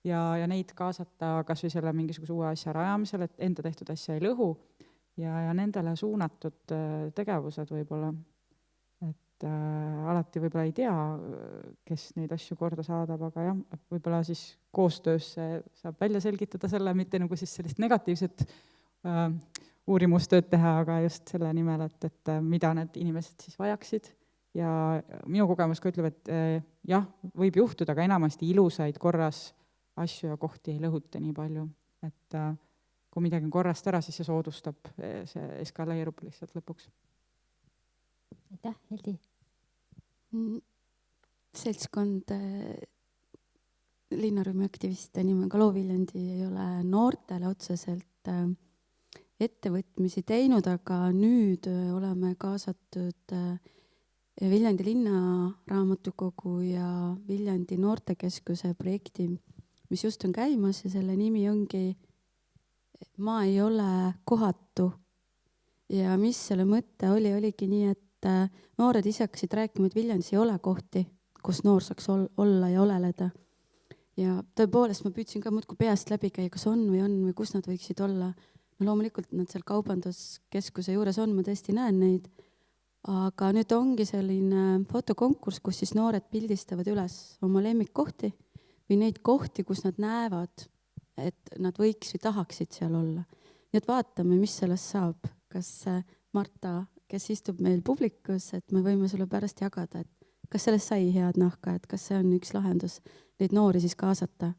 ja neid kaasata kas või selle mingisuguse uue asja rajamisel, et enda tehtud asja ei lõhu ja nendele suunatud tegevused võib-olla. Et alati võib-olla ei tea, kes neid asju korda saadab, aga jah, võib-olla siis koostöös saab välja selgitada selle, mitte nagu siis sellist negatiivset uurimustööd teha, aga just selle nimel, et mida need inimesed siis vajaksid. Ja minu kogemus ka ütleb, et jah, võib juhtuda, aga enamasti ilusaid korras asju ja kohti ei lõhuta nii palju. Et kui midagi on korrast ära, siis see soodustab, see eskaleerub lihtsalt lõpuks. Aitäh, Heldi. Seltskond linnarühma aktiviste nimega Looviljandi ei ole noortele otseselt ettevõtmisi teinud, aga nüüd oleme kaasatud Viljandi linnaraamatukogu ja Viljandi noortekeskuse projekti, mis just on käimas ja selle nimi ongi Ma ei ole kohatu. Ja mis selle mõte oligi nii, et noored ise hakkasid rääkima, et Viljandis ei ole kohti, kus noor saaks olla ja oleleda. Ja tõepoolest ma püüdsin ka muudkui peast läbi käia, kas on või kus nad võiksid olla. No loomulikult nad seal kaubanduskeskuse juures on, ma tõesti näen neid. Aga nüüd ongi selline fotokonkurss, kus siis noored pildistavad üles oma lemmikkohti või neid kohti, kus nad näevad, et nad võiks või tahaksid seal olla. Nii et vaatame, mis sellest saab. Kas Marta, kes istub meil publikus, et me võime sulle pärast jagada, et kas sellest sai head nahka, et kas see on üks lahendus neid noori siis kaasata?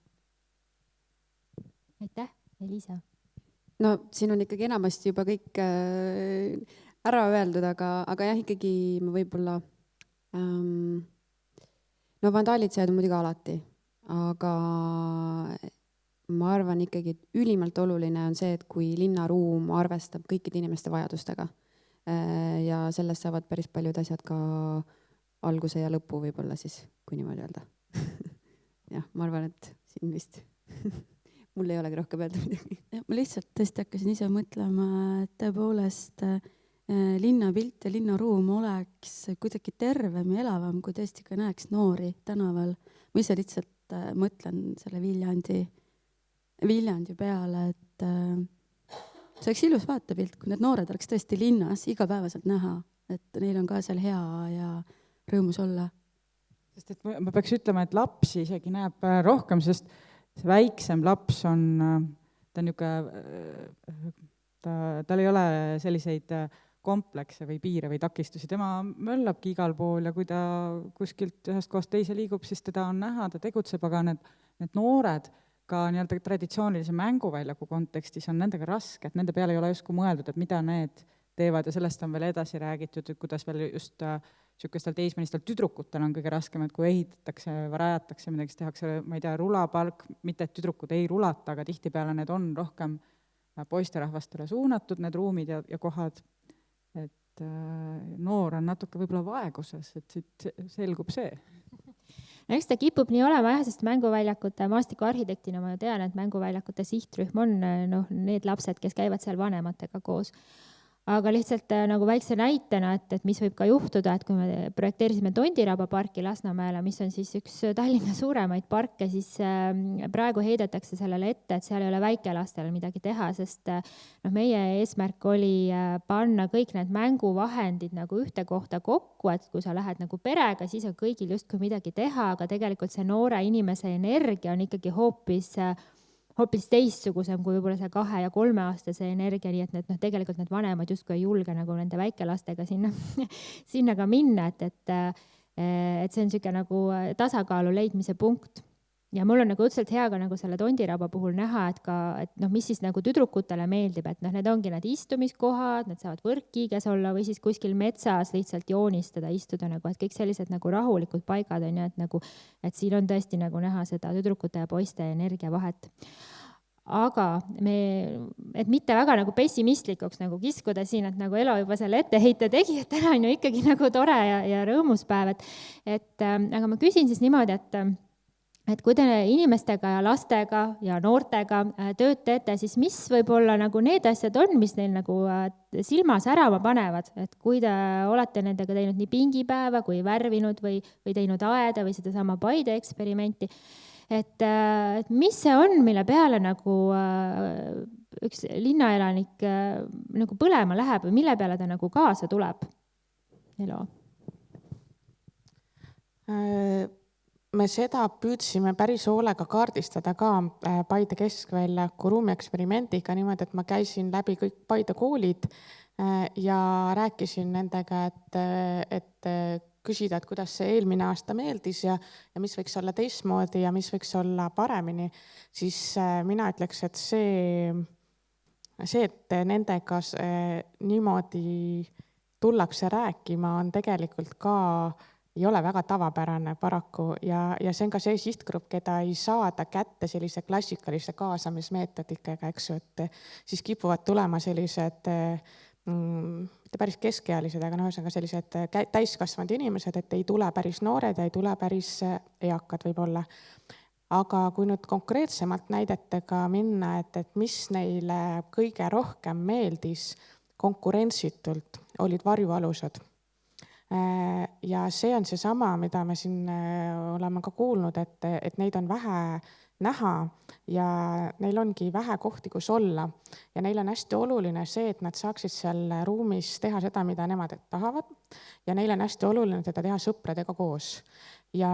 Aitäh, Elisa. No siin on ikkagi enamasti juba kõik ära öeldud, aga jah, ikkagi ma võib-olla no vandaalitsejad on muidugi alati, aga ma arvan ikkagi, et ülimalt oluline on see, et kui linnaruum arvestab kõikide inimeste vajadustega ja sellest saavad päris paljud asjad ka alguse ja lõpu võib-olla siis, kui niimoodi öelda. Jah, ma arvan, et siin vist mul ei olegi rohkem öelda midagi. Ma lihtsalt tõesti hakkasin ise mõtlema, et tõepoolest linnapilt ja linnaruum oleks kuidagi tervem ja elavam, kui tõesti ka näeks noori tänaval. Ma ise lihtsalt mõtlen selle Viljandi peale, et see oleks ilus vaatepilt, kui need noored oleks tõesti linnas igapäevaselt näha, et neil on ka seal hea ja rõõmus olla. Sest et ma peaks ütlema, et lapsi isegi näeb rohkem, sest see väiksem laps on, ta on tal ei ole selliseid komplekse või piire või takistusi, tema möllabki igal pool ja kui ta kuskilt ühest kohast teise liigub, siis teda on näha, ta tegutseb, aga need noored ka nii-öelda traditsioonilise mänguväljaku kontekstis on nendega raske, et nende peale ei ole justkui mõeldud, et mida need teevad ja sellest on veel edasi räägitud, et kuidas veel just niisugustel teismelistel tüdrukutel on kõige raskem, et kui ehitatakse või rajatakse midagi, siis tehakse, ma ei tea, rulapalk, mitte et tüdrukud ei rulata, aga tihtipeale need on rohkem poisterahvastele suunatud, need ruumid ja kohad, et noor on natuke võib-olla vaeguses, et siit selgub see. Eks ta kipub nii olema jah, sest mänguväljakute maastikuarhitektina ma tean, et mänguväljakute sihtrühm on need lapsed, kes käivad seal vanematega koos. Aga lihtsalt nagu väikse näitena, et mis võib ka juhtuda, et kui me projekteerisime Tondiraba parki Lasnamäele, mis on siis üks Tallinna suuremaid parke, siis praegu heidetakse sellele ette, et seal ei ole väikelastele midagi teha, sest meie eesmärk oli panna kõik need mänguvahendid nagu ühte kohta kokku, et kui sa lähed nagu perega, siis on kõigil justkui midagi teha, aga tegelikult see noore inimese energia on ikkagi hoopis teistsugusem kui võib-olla see 2- ja 3-aastase energia, nii et tegelikult need vanemad justkui ei julge nagu nende väikelastega sinna ka minna, et see on niisugune nagu tasakaalu leidmise punkt. Ja mul on nagu õudselt hea ka nagu selle Tondiraba puhul näha, et mis siis nagu tüdrukutele meeldib, et need ongi need istumiskohad, need saavad võrkkiiges olla või siis kuskil metsas lihtsalt joonistada, istuda nagu, et kõik sellised nagu rahulikud paigad on ja et siin on tõesti nagu näha seda tüdrukute ja poiste energiavahet. Aga et mitte väga nagu pessimistlikuks nagu kiskuda siin, et nagu Elo juba selle etteheite tegi, et täna on ju ikkagi nagu tore ja rõõmus päev, aga ma küsin siis niimoodi, et kui te inimestega ja lastega ja noortega tööd teete, siis mis võib-olla nagu need asjad on, mis neil nagu silma särama panevad, et kui te olete nendega teinud nii pingipäeva kui värvinud või teinud aeda või sedasama Paide eksperimenti, et mis see on, mille peale nagu üks linnaelanik nagu põlema läheb või mille peale ta nagu kaasa tuleb? Elo? Me seda püüdsime päris hoolega kaardistada ka Paide keskväljaku ruumieksperimendiga niimoodi, et ma käisin läbi kõik Paide koolid ja rääkisin nendega, et küsida, et kuidas see eelmine aasta meeldis ja mis võiks olla teistmoodi ja mis võiks olla paremini, siis mina ütleks, et see, et nendega niimoodi tullakse rääkima, on tegelikult ka ei ole väga tavapärane paraku ja see on ka see sihtgrupp, keda ei saada kätte sellise klassikalise kaasamismeetodikega, eks ju, et siis kipuvad tulema sellised mitte päris keskealised, aga ühesõnaga sellised täiskasvanud inimesed, et ei tule päris noored ja ei tule päris eakad võib-olla. Aga kui nüüd konkreetsemalt näidetega minna, et mis neile kõige rohkem meeldis konkurentsitult, olid varjualused. Ja see on seesama, mida me siin oleme ka kuulnud, et neid on vähe näha ja neil ongi vähe kohti, kus olla. Ja neil on hästi oluline see, et nad saaksid seal ruumis teha seda, mida nemad tahavad. Ja neil on hästi oluline teda teha sõpradega koos. Ja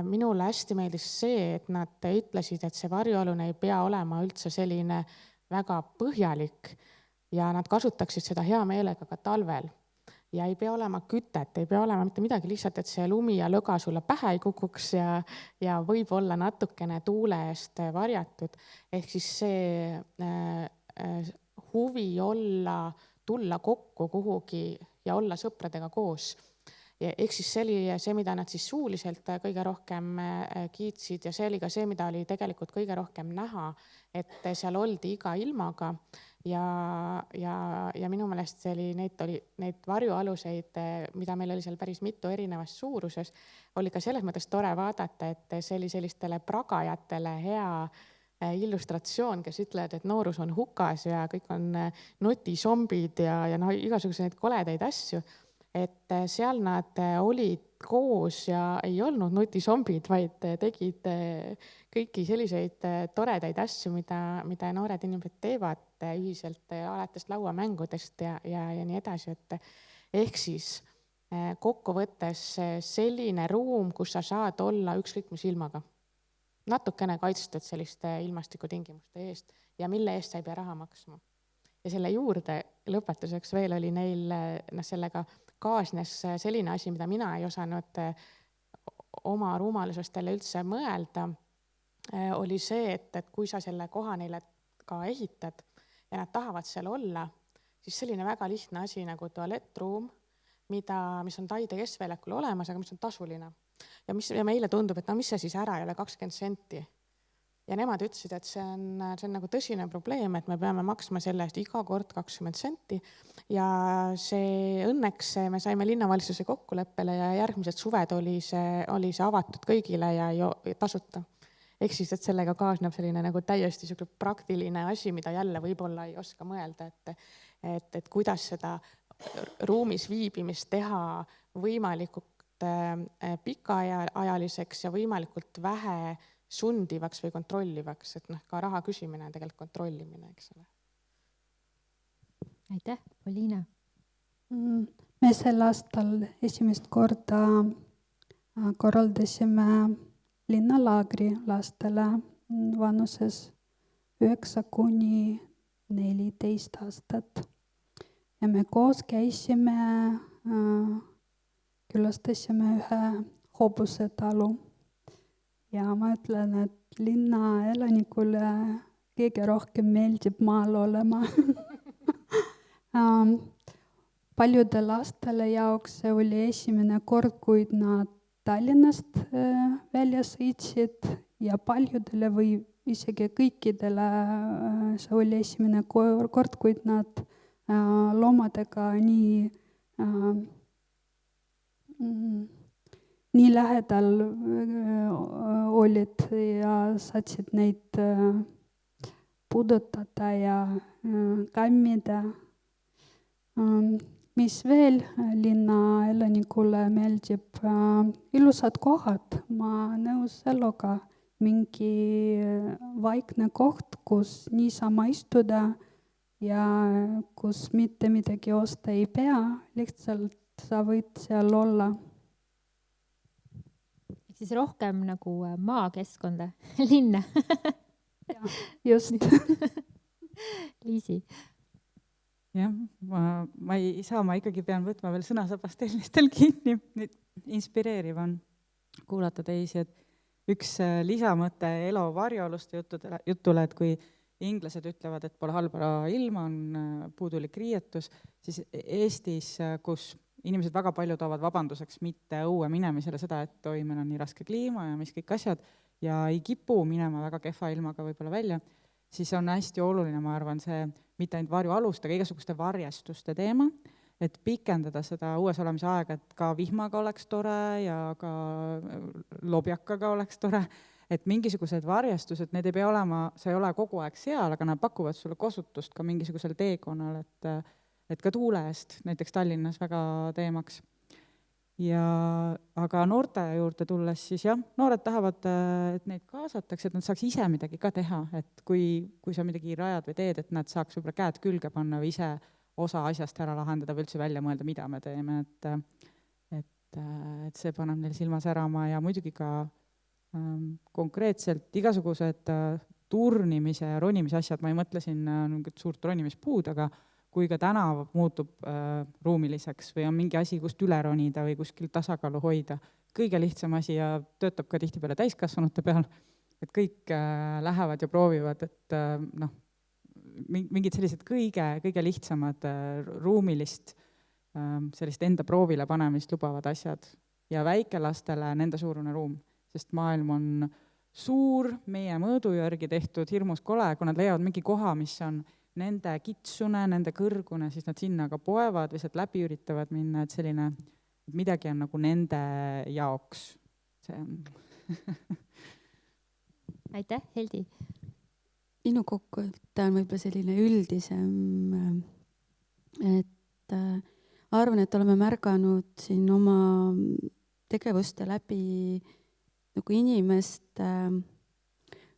minule hästi meeldis see, et nad ütlesid, et see varjualune ei pea olema üldse selline väga põhjalik ja nad kasutaksid seda hea meelega ka talvel. Ja ei pea olema kütet, ei pea olema mitte midagi, lihtsalt, et see lumi ja löga sulle pähe ei kukuks ja võib olla natukene tuule eest varjatud. Ehk siis see huvi tulla kokku kuhugi ja olla sõpradega koos. Ehk siis see oli see, mida nad siis suuliselt kõige rohkem kiitsid ja see oli ka see, mida oli tegelikult kõige rohkem näha, et seal oldi iga ilmaga ja minu meelest neid varjualuseid, mida meil oli seal päris mitu erinevas suuruses, oli ka selles mõttes tore vaadata, et see oli sellistele pragajatele hea illustratsioon, kes ütlevad, et noorus on hukas ja kõik on nutisombid ja igasuguseid koledaid asju. Et seal nad olid koos ja ei olnud nutisombid, vaid tegid kõiki selliseid toredaid asju, mida noored inimesed teevad ühiselt, alates lauamängudest ja nii edasi. Et ehk siis kokkuvõttes selline ruum, kus sa saad olla ükskõik mis ilmaga, natukene kaitstud selliste ilmastikutingimuste eest ja mille eest sa ei pea raha maksma. Ja selle juurde lõpetuseks veel oli neil sellega kaasnes selline asi, mida mina ei osanud oma rumalusestele üldse mõelda, oli see, et kui sa selle koha neile ka ehitad ja nad tahavad seal olla, siis selline väga lihtne asi nagu tualettruum, mis on Taide Keskväljakul olemas, aga mis on tasuline. Ja meile tundub, et mis see siis ära ei ole 20 senti. Ja nemad ütlesid, et see on nagu tõsine probleem, et me peame maksma selle eest iga kord 20 senti. Ja see õnneks me saime linnavalitsuse kokkuleppele ja järgmised suved oli see avatud kõigile ja tasuta. Ehk siis, et sellega kaasneb selline nagu täiesti praktiline asi, mida jälle võib-olla ei oska mõelda, et kuidas seda ruumis viibimist teha võimalikult pikaajaliseks ja võimalikult vähe sundivaks või kontrollivaks, et ka raha küsimine on tegelikult kontrollimine, eks ole. Aitäh, Poliina. Me sel aastal esimest korda korraldasime linnalaagri lastele vanuses 9–14 aastat. Ja me koos käisime, külastasime ühe hobusetalu. Ja ma ütlen, et linna elanikule kõige rohkem meeldib maal olema. Paljude lastele jaoks see oli esimene kord, kui nad Tallinnast välja sõitsid ja paljudele või isegi kõikidele see oli esimene kord, kui nad loomadega nii lähedal olid ja saatsid neid puudutada ja kammida. Mis veel linna elanikule meeldib, ilusad kohad, ma nõus sellega, mingi vaikne koht, kus niisama istuda ja kus mitte midagi osta ei pea, lihtsalt sa võid seal olla. Siis rohkem nagu maakeskkonda, linna. Just. Liisi. Jah, ma ei saa, ma ikkagi pean võtma veel sõnasabast eelmistel kinni. Inspireeriv on kuulata teisi, et üks lisamõte elo varjualuste jutule, et kui inglased ütlevad, et pole halba ilma, on puudulik riietus, siis Eestis, kus inimesed väga palju toovad vabanduseks mitte õue minemisele seda, et meil on nii raske kliima ja mis kõik asjad ja ei kipu minema väga kehva ilmaga võib-olla välja, siis on hästi oluline, ma arvan, see mitte ainult varjualuste, aga igasuguste varjestuste teema, et pikendada seda uues olemise aega, et ka vihmaga oleks tore ja ka lobjakaga oleks tore, et mingisugused varjestused, need ei pea olema, see ei ole kogu aeg seal, aga nad pakuvad sulle kosutust ka mingisugusel teekonnal, et ka tuule eest, näiteks Tallinnas väga teemaks. Aga noorte juurde tulles, siis jah, noored tahavad, et neid kaasatakse, et nad saaks ise midagi ka teha, et kui sa midagi rajad või teed, et nad saaks võib-olla käed külge panna või ise osa asjast ära lahendada või üldse välja mõelda, mida me teeme, et see paneb neil silma särama ja muidugi ka konkreetselt igasugused turnimise ja ronimise asjad, ma ei mõtle siin suurt ronimispuud, aga kui ka tänav muutub ruumiliseks või on mingi asi, kust üle ronida või kuskil tasakaalu hoida, kõige lihtsam asi ja töötab ka tihtipeale täiskasvanute peal, et kõik lähevad ja proovivad, et mingid sellised kõige lihtsamad ruumilist sellist enda proovile panemist lubavad asjad ja väikelastele nende suurune ruum, sest maailm on suur, meie mõõdu järgi tehtud, hirmus kole, kui nad leiavad mingi koha, mis on nende kitsune, nende kõrgune, siis nad sinna ka poevad või sealt läbi üritavad minna, et selline, et midagi on nagu nende jaoks. See on aitäh, Heldi. minu kokkuvõte on võib-olla selline üldisem, et arvan, et oleme märganud siin oma tegevuste läbi nagu inimeste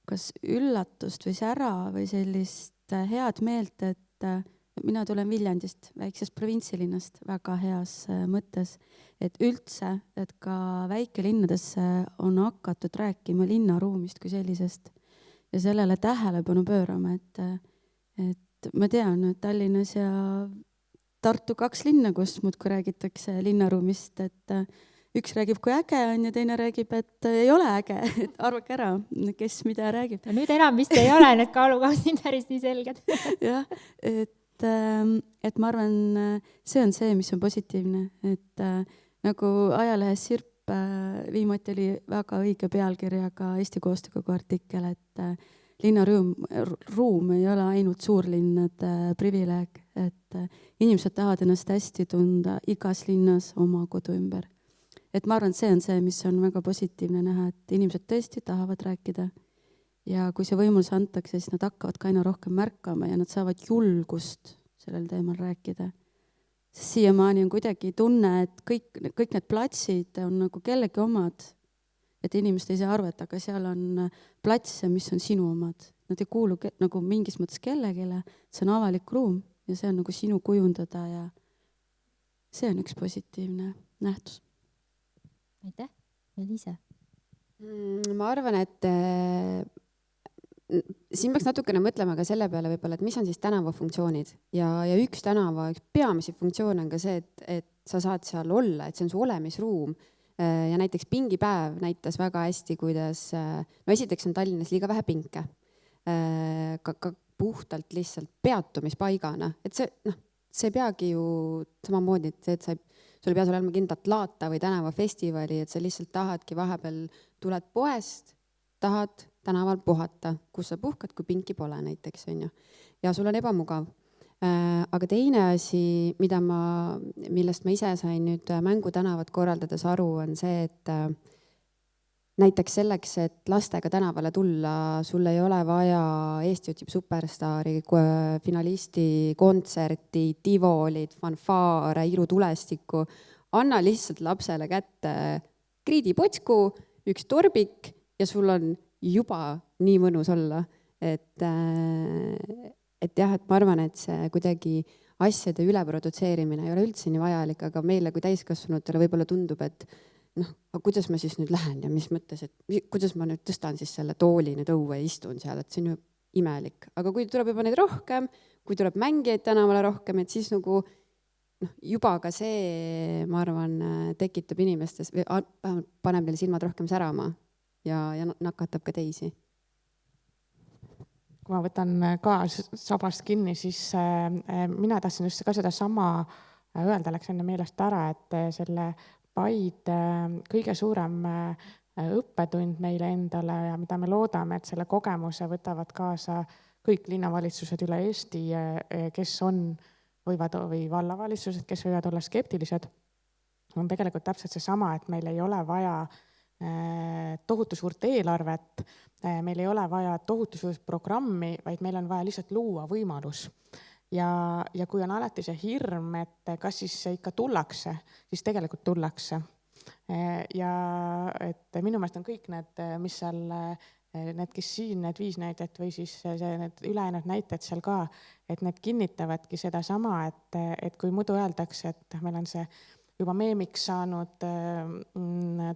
kas üllatust või sära või sellist head meelt, et mina tulen Viljandist, väiksest provintsilinnast, väga heas mõttes, et üldse, et ka väikelinnadesse on hakatud rääkima linnaruumist kui sellisest ja sellele tähelepanu pöörama, et ma tean, et Tallinnas ja Tartu 2 linna, kus muudkui räägitakse linnaruumist, et üks räägib, kui äge on ja teine räägib, et ei ole äge, et arvake ära, kes mida räägib. No nüüd enam vist ei ole need kaalukausid päris nii selged. jah, et ma arvan, see on see, mis on positiivne, et nagu ajalehes Sirp viimati oli väga õige pealkirjaga Eesti Koostöökogu artikkel, et linnaruum ei ole ainult suurlinnade privileeg, et inimesed tahavad ennast hästi tunda igas linnas oma kodu ümber. Et ma arvan, see on see, mis on väga positiivne näha, et inimesed tõesti tahavad rääkida. Ja kui see võimalus antakse, siis nad hakkavad ka aina rohkem märkama ja nad saavad julgust sellel teemal rääkida. Sest siiamaani on kuidagi tunne, et kõik need platsid on nagu kellegi omad. Et inimesed ei saa aru, et aga seal on platse, mis on sinu omad. Nad ei kuulu nagu mingis mõttes kellegile. See on avalik ruum ja see on nagu sinu kujundada ja see on üks positiivne nähtus. Aitäh, Eliise. Ma arvan, et siin peaks natukene mõtlema ka selle peale võib-olla, et mis on siis tänava funktsioonid ja üks tänava, üks peamisi funktsioone on ka see, et sa saad seal olla, et see on su olemisruum. Ja näiteks pingipäev näitas väga hästi, kuidas, no esiteks on Tallinnas liiga vähe pinke, ka puhtalt lihtsalt peatumispaigana, et see ei peagi ju samamoodi, et sul ei pea olema kindlat laata või tänavafestivali, et sa lihtsalt tahadki vahepeal tuled poest, tahad tänaval puhata, kus sa puhkad, kui pinki pole näiteks, on ju. Ja sul on ebamugav. Aga teine asi, millest ma ise sain nüüd mängutänavat korraldades aru, on see, et näiteks selleks, et lastega tänavale tulla, sul ei ole vaja Eesti otsib superstaari, finalisti kontserti, tivolid, fanfaare, ilutulestikku. Anna lihtsalt lapsele kätte kriidipotsku, üks torbik ja sul on juba nii mõnus olla. Et jah, et ma arvan, et see kuidagi asjade üleprodutseerimine ei ole üldse nii vajalik, aga meile kui täiskasvanutele võib-olla tundub, et aga kuidas ma siis nüüd lähen ja mis mõttes, et kuidas ma nüüd tõstan siis selle tooli nüüd õue ja istun seal, et see on ju imelik. Aga kui tuleb juba neid rohkem, kui tuleb mängijaid tänavale rohkem, et siis nagu juba ka see, ma arvan, tekitab inimestes, paneb neile silmad rohkem särama ja nakatab ka teisi. Kui ma võtan ka sabast kinni, siis mina tahtsin just ka seda sama öelda, läks enne meelest ära, et selle Paide kõige suurem õppetund meile endale ja mida me loodame, et selle kogemuse võtavad kaasa kõik linnavalitsused üle Eesti, kes võivad või vallavalitsused, kes võivad olla skeptilised, on tegelikult täpselt seesama, et meil ei ole vaja tohutu suurt eelarvet, meil ei ole vaja tohutu suurt programmi, vaid meil on vaja lihtsalt luua võimalus. Ja kui on alati see hirm, et kas siis ikka tullakse, siis tegelikult tullakse. Ja et minu meelest on kõik need, mis seal, need, kes siin, need 5 näidet või siis need ülejäänud näited seal ka, et need kinnitavadki seda sama, et kui muidu öeldakse, et meil on see juba meemiks saanud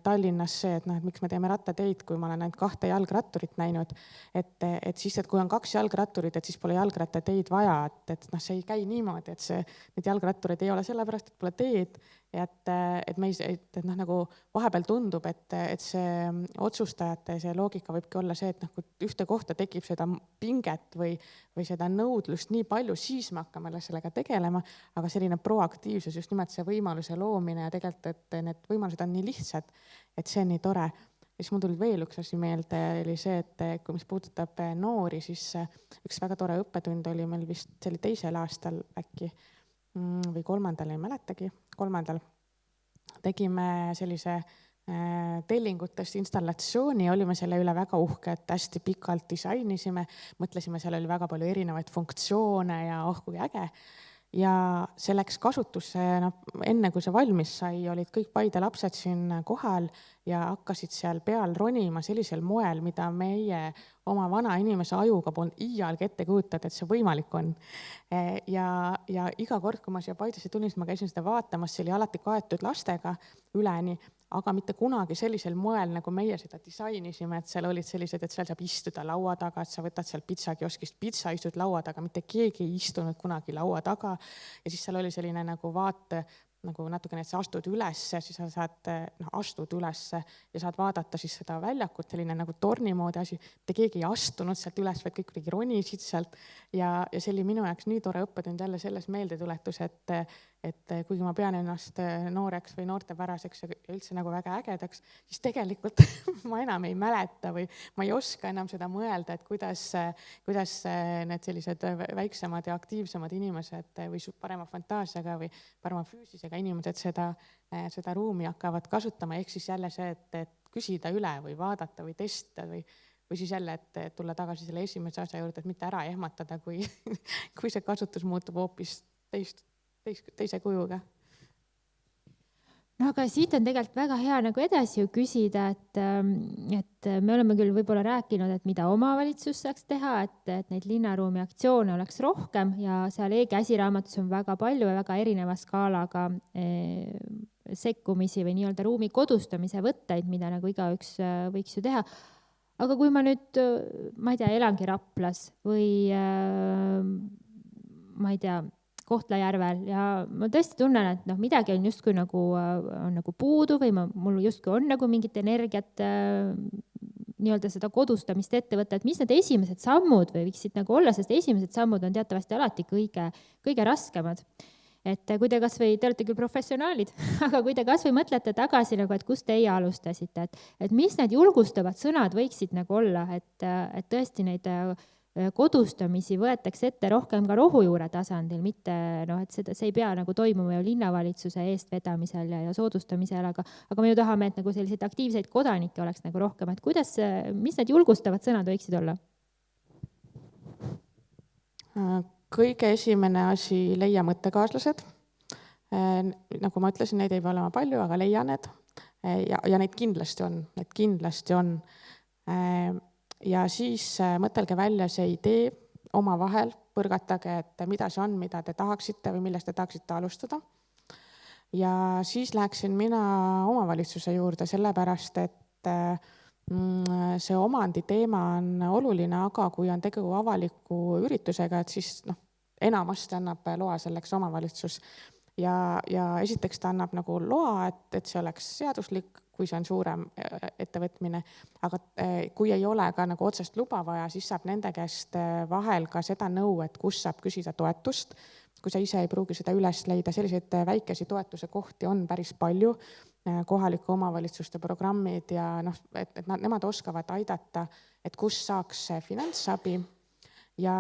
Tallinnas see, et miks me teeme rattateid, kui ma olen ainult 2 jalgratturit näinud, et siis, et kui on 2 jalgratturit, et siis pole jalgrattateid vaja, et see ei käi niimoodi, et need jalgratturid ei ole sellepärast, et pole teed, et nagu vahepeal tundub, et see otsustajate see loogika võibki olla see, et kui ühte kohta tekib seda pinget või seda nõudlust nii palju, siis me hakkame sellega tegelema, aga selline proaktiivsus, just nimelt see võimaluse loomine ja tegelikult, et need võimalused on nii lihtsad, et see on nii tore. siis mul tuli veel üks asi meelde, oli see, et kui mis puudutab noori, siis üks väga tore õppetund oli meil vist, see oli 2. aastal äkki või 3., ei mäletagi, 3. tegime sellise tellingutest installatsiooni, olime selle üle väga uhke, et hästi pikalt disainisime, mõtlesime, seal oli väga palju erinevaid funktsioone ja kui äge. Ja see läks kasutusse, enne kui see valmis sai, olid kõik Paide lapsed siin kohal ja hakkasid seal peal ronima sellisel moel, mida meie oma vana inimese ajuga polnud iialgi ette kujutada, et see võimalik on. Ja iga kord, kui ma siia Paidesse tulin, siis ma käisin seda vaatamas, see oli alati kaetud lastega üleni, aga mitte kunagi sellisel moel, nagu meie seda disainisime, et seal olid sellised, et seal saab istuda laua taga, et sa võtad seal pitsakioskist pitsa, istud laua taga, mitte keegi ei istunud kunagi laua taga. Ja siis seal oli selline nagu vaate, nagu natukene, et sa astud ülesse, siis sa saad, astud ülesse ja saad vaadata siis seda väljakut, selline nagu torni moodi asi. Mitte keegi ei astunud sealt üles, vaid kõik kuidagi ronisid sealt. Ja see oli minu jaoks nii tore õppetund jälle selles meeldetuletus, et kuigi ma pean ennast nooreks või noortepäraseks ja üldse nagu väga ägedaks, siis tegelikult ma enam ei mäleta või ma ei oska enam seda mõelda, et kuidas need sellised väiksemad ja aktiivsemad inimesed või parema fantaasiaga või parema füüsisega inimesed seda ruumi hakkavad kasutama, ehk siis jälle see, et küsida üle või vaadata või testida või siis jälle, et tulla tagasi selle esimese asja juurde, et mitte ära ehmatada, kui see kasutus muutub hoopis teise kujuga. No aga siit on tegelikult väga hea nagu edasi ju küsida, et me oleme küll võib-olla rääkinud, et mida omavalitsus saaks teha, et neid linnaruumi aktsioone oleks rohkem ja seal e-käsiraamatus on väga palju ja väga erineva skaalaga sekkumisi või nii-öelda ruumi kodustamise võtteid, mida nagu igaüks võiks ju teha. Aga kui ma nüüd, ma ei tea, elangi Raplas või ma ei tea, Kohtla-Järvel ja ma tõesti tunnen, et midagi on justkui nagu puudu või mul justkui on nagu mingit energiat nii-öelda seda kodustamist ette võtta, et mis need esimesed sammud või võiksid nagu olla, sest esimesed sammud on teatavasti alati kõige raskemad. Et kui te kas või, te olete küll professionaalid, aga kui te kas või mõtlete tagasi, nagu, et kus teie alustasite, et mis need julgustavad sõnad võiksid nagu olla, et tõesti neid kodustamisi võetakse ette rohkem ka rohujuure tasandil, mitte et see ei pea nagu toimuma ju linnavalitsuse eestvedamisel ja soodustamisel, aga me ju tahame, et nagu selliseid aktiivseid kodanikke oleks nagu rohkem, et mis need julgustavad sõnad võiksid olla? Kõige esimene asi, leia mõttekaaslased. Nagu ma ütlesin, neid ei pea olema palju, aga leia need. Ja neid kindlasti on. Ja siis mõtelge välja see idee omavahel, põrgatage, et mida see on, mida te tahaksite või millest te tahaksite alustada. Ja siis läheksin mina omavalitsuse juurde, sellepärast, et see omandi teema on oluline, aga kui on tegu avaliku üritusega, et siis enamasti annab loa selleks omavalitsus. Ja esiteks ta annab nagu loa, et see oleks seaduslik, kui see on suurem ettevõtmine, aga kui ei ole ka nagu otsest luba vaja, siis saab nende käest vahel ka seda nõu, et kus saab küsida toetust, kui sa ise ei pruugi seda üles leida. Selliseid väikesi toetuse kohti on päris palju, kohalike omavalitsuste programmid ja et nemad oskavad aidata, et kus saaks finantsabi. Ja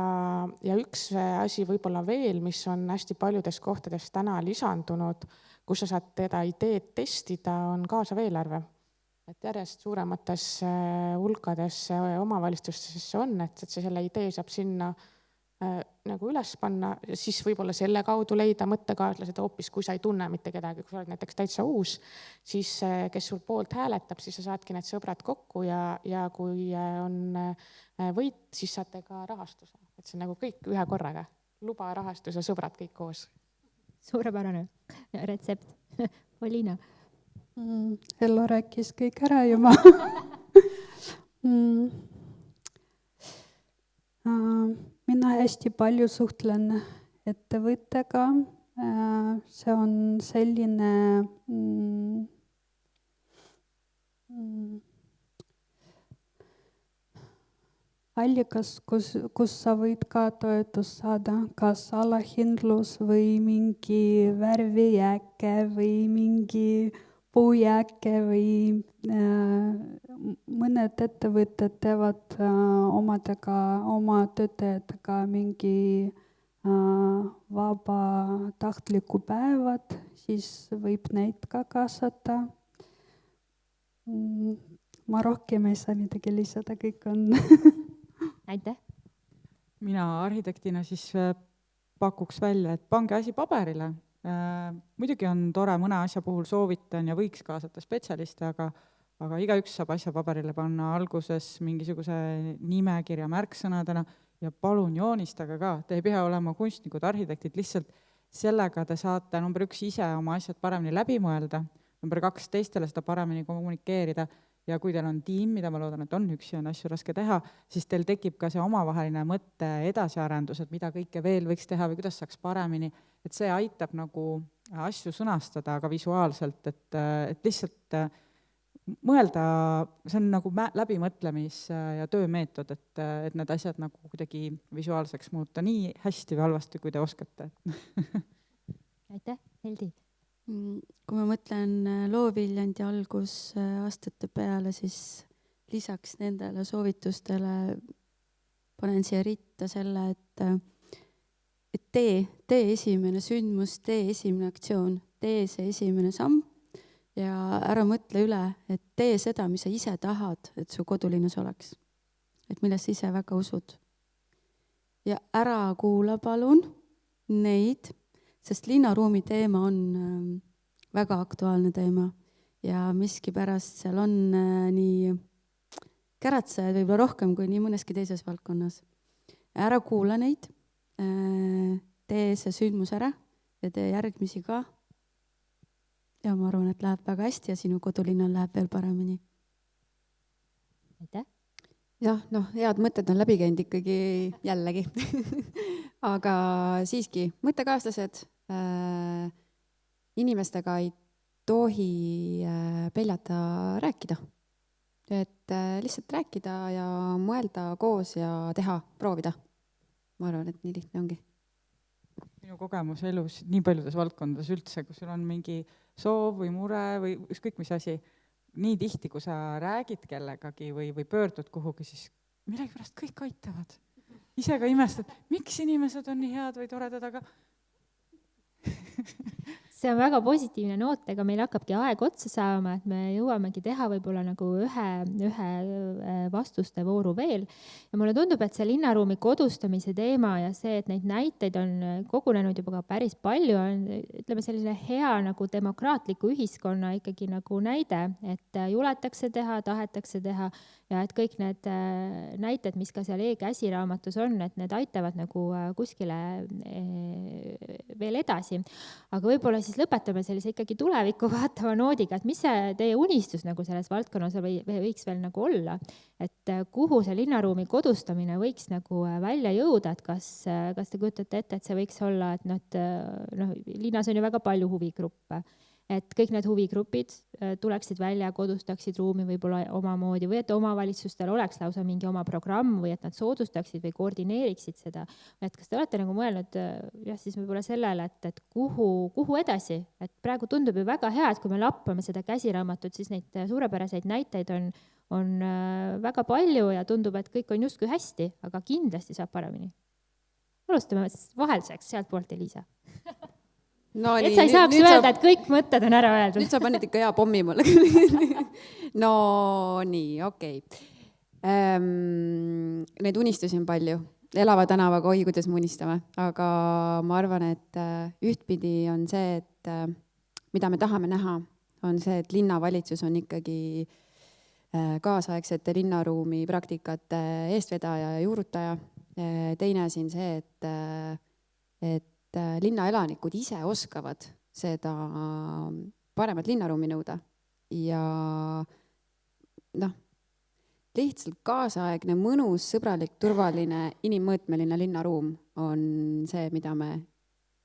üks asi võib-olla veel, mis on hästi paljudes kohtades täna lisandunud, kus sa saad teda ideed testida, on kaasav eelarve. Et järjest suuremates hulkades omavalitsustes on, et see selle idee saab sinna nagu üles panna, siis võib-olla selle kaudu leida mõttekaaslased hoopis, kui sa ei tunne mitte kedagi, kui sa oled näiteks täitsa uus, siis kes sul poolt hääletab, siis sa saadki need sõbrad kokku ja kui on võit, siis saate ka rahastuse. Et see on nagu kõik ühe korraga. Luba, rahastus ja sõbrad kõik koos. Suurepärane retsept. Oliina. Ello rääkis kõik ära juba. Mina hästi palju suhtlen ettevõttega. See on selline allikas, kus sa võid ka toetust saada, kas alahindlus või mingi värvijääke või mingi puujääke või mõned ettevõtted teevad oma töötajatega mingi vabatahtliku päevad, siis võib neid ka kaasata. Ma rohkem ei saa midagi lisada, kõik on. Aitäh. Mina arhitektina siis pakuks välja, et pange asi paberile. Muidugi on tore, mõne asja puhul soovitan ja võiks kaasata spetsialiste, aga igaüks saab asja paberile panna alguses mingisuguse nimekirja märksõnadena ja palun joonistage ka. Te ei pea olema kunstnikud, arhitektid, lihtsalt sellega te saate number 1 ise oma asjad paremini läbi mõelda, number 2 teistele seda paremini kommunikeerida ja kui teil on tiim, mida ma loodan, et on üksi, on asju raske teha, siis teil tekib ka see omavaheline mõtte edasiarendus, et mida kõike veel võiks teha või kuidas saaks paremini, et see aitab nagu asju sõnastada ka visuaalselt, et lihtsalt mõelda, see on nagu läbimõtlemis- ja töömeetod, et need asjad nagu kuidagi visuaalseks muuta nii hästi või halvasti, kui te oskate. Aitäh, Heldi. Kui ma mõtlen Looviljandi algusastate peale, siis lisaks nendele soovitustele panen siia ritta selle, et tee esimene sündmus, tee esimene aktsioon, tee see esimene samm ja ära mõtle üle, et tee seda, mis sa ise tahad, et su kodulinnas oleks. Et millest sa ise väga usud. Ja ära kuula palun neid, sest linnaruumi teema on väga aktuaalne teema ja miskipärast seal on nii käratsejaid võib-olla rohkem kui nii mõneski teises valdkonnas. Ära kuula neid, tee see sündmus ära ja tee järgmisi ka. Ja ma arvan, et läheb väga hästi ja sinu kodulinnal läheb veel paremini. Aitäh. Jah, head mõtted on läbi käinud ikkagi jällegi. Aga siiski, mõttekaaslased, inimestega ei tohi peljata rääkida. Et lihtsalt rääkida ja mõelda koos ja teha, proovida. Ma arvan, et nii lihtne ongi. Minu kogemus elus nii paljudes valdkondades üldse, kus sul on mingi soov või mure või ükskõik mis asi, nii tihti, kui sa räägid kellegagi või pöördud kuhugi, siis millegi pärast kõik aitavad. Ise ka imestad, miks inimesed on nii head või toredad, aga see on väga positiivne noot, ega meil hakkabki aeg otsa saama, et me jõuamegi teha võib-olla nagu ühe vastuste vooru veel. Ja mulle tundub, et see linnaruumi kodustamise teema ja see, et neid näiteid on kogunenud juba ka päris palju, on ütleme selline hea nagu demokraatliku ühiskonna ikkagi nagu näide, et juletakse teha, tahetakse teha ja et kõik need näited, mis ka seal e-käsiraamatus on, et need aitavad nagu kuskile veel edasi. Aga võib-olla siis lõpetame sellise ikkagi tulevikku vaatava noodiga, et mis see teie unistus nagu selles valdkonnas võiks veel nagu olla, et kuhu see linnaruumi kodustamine võiks nagu välja jõuda, et kas te kujutate ette, et see võiks olla, et linnas on ju väga palju huvigruppe, et kõik need huvigrupid tuleksid välja, kodustaksid ruumi võib-olla omamoodi või et omavalitsustel oleks lausa mingi oma programm või et nad soodustaksid või koordineeriksid seda. Et kas te olete nagu mõelnud siis võib-olla sellele, et kuhu edasi? Et praegu tundub ju väga hea, et kui me lappame seda käsiraamatut, siis neid suurepäraseid näiteid on väga palju ja tundub, et kõik on justkui hästi, aga kindlasti saab paremini. Alustame vahelduseks sealt poolt, Eliisa. No, et sa ei saaks öelda, et kõik mõtted on ära öeldud. Nüüd sa panid ikka hea pommi mulle. No nii, okei. Neid unistusi on palju. Elava tänavaga, oi, kuidas me unistame. Aga ma arvan, et ühtpidi on see, et mida me tahame näha, on see, et linnavalitsus on ikkagi kaasaegsete linnaruumi praktikate eestvedaja ja juurutaja. Teine siin see, et linnaelanikud ise oskavad seda paremat linnaruumi nõuda ja lihtsalt kaasaegne, mõnus, sõbralik, turvaline, inimmõõtmeline linnaruum on see, mida me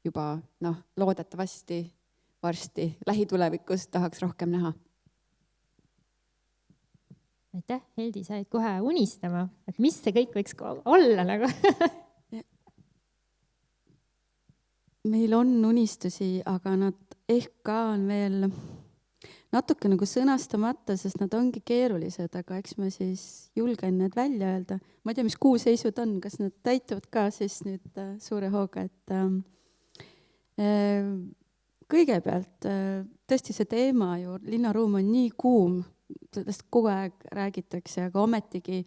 juba loodetavasti varsti lähitulevikus tahaks rohkem näha. Aitäh, Heldi, sa jäid kohe unistama, et mis see kõik võiks olla nagu? Meil on unistusi, aga nad ehk ka on veel natuke nagu sõnastamata, sest nad ongi keerulised, aga eks ma siis julgen need välja öelda. Ma ei tea, mis kuuseisud on, kas nad täituvad ka siis nüüd suure hooga, et kõigepealt tõesti see teema ju, linnaruum on nii kuum, sellest kogu aeg räägitakse, aga ometigi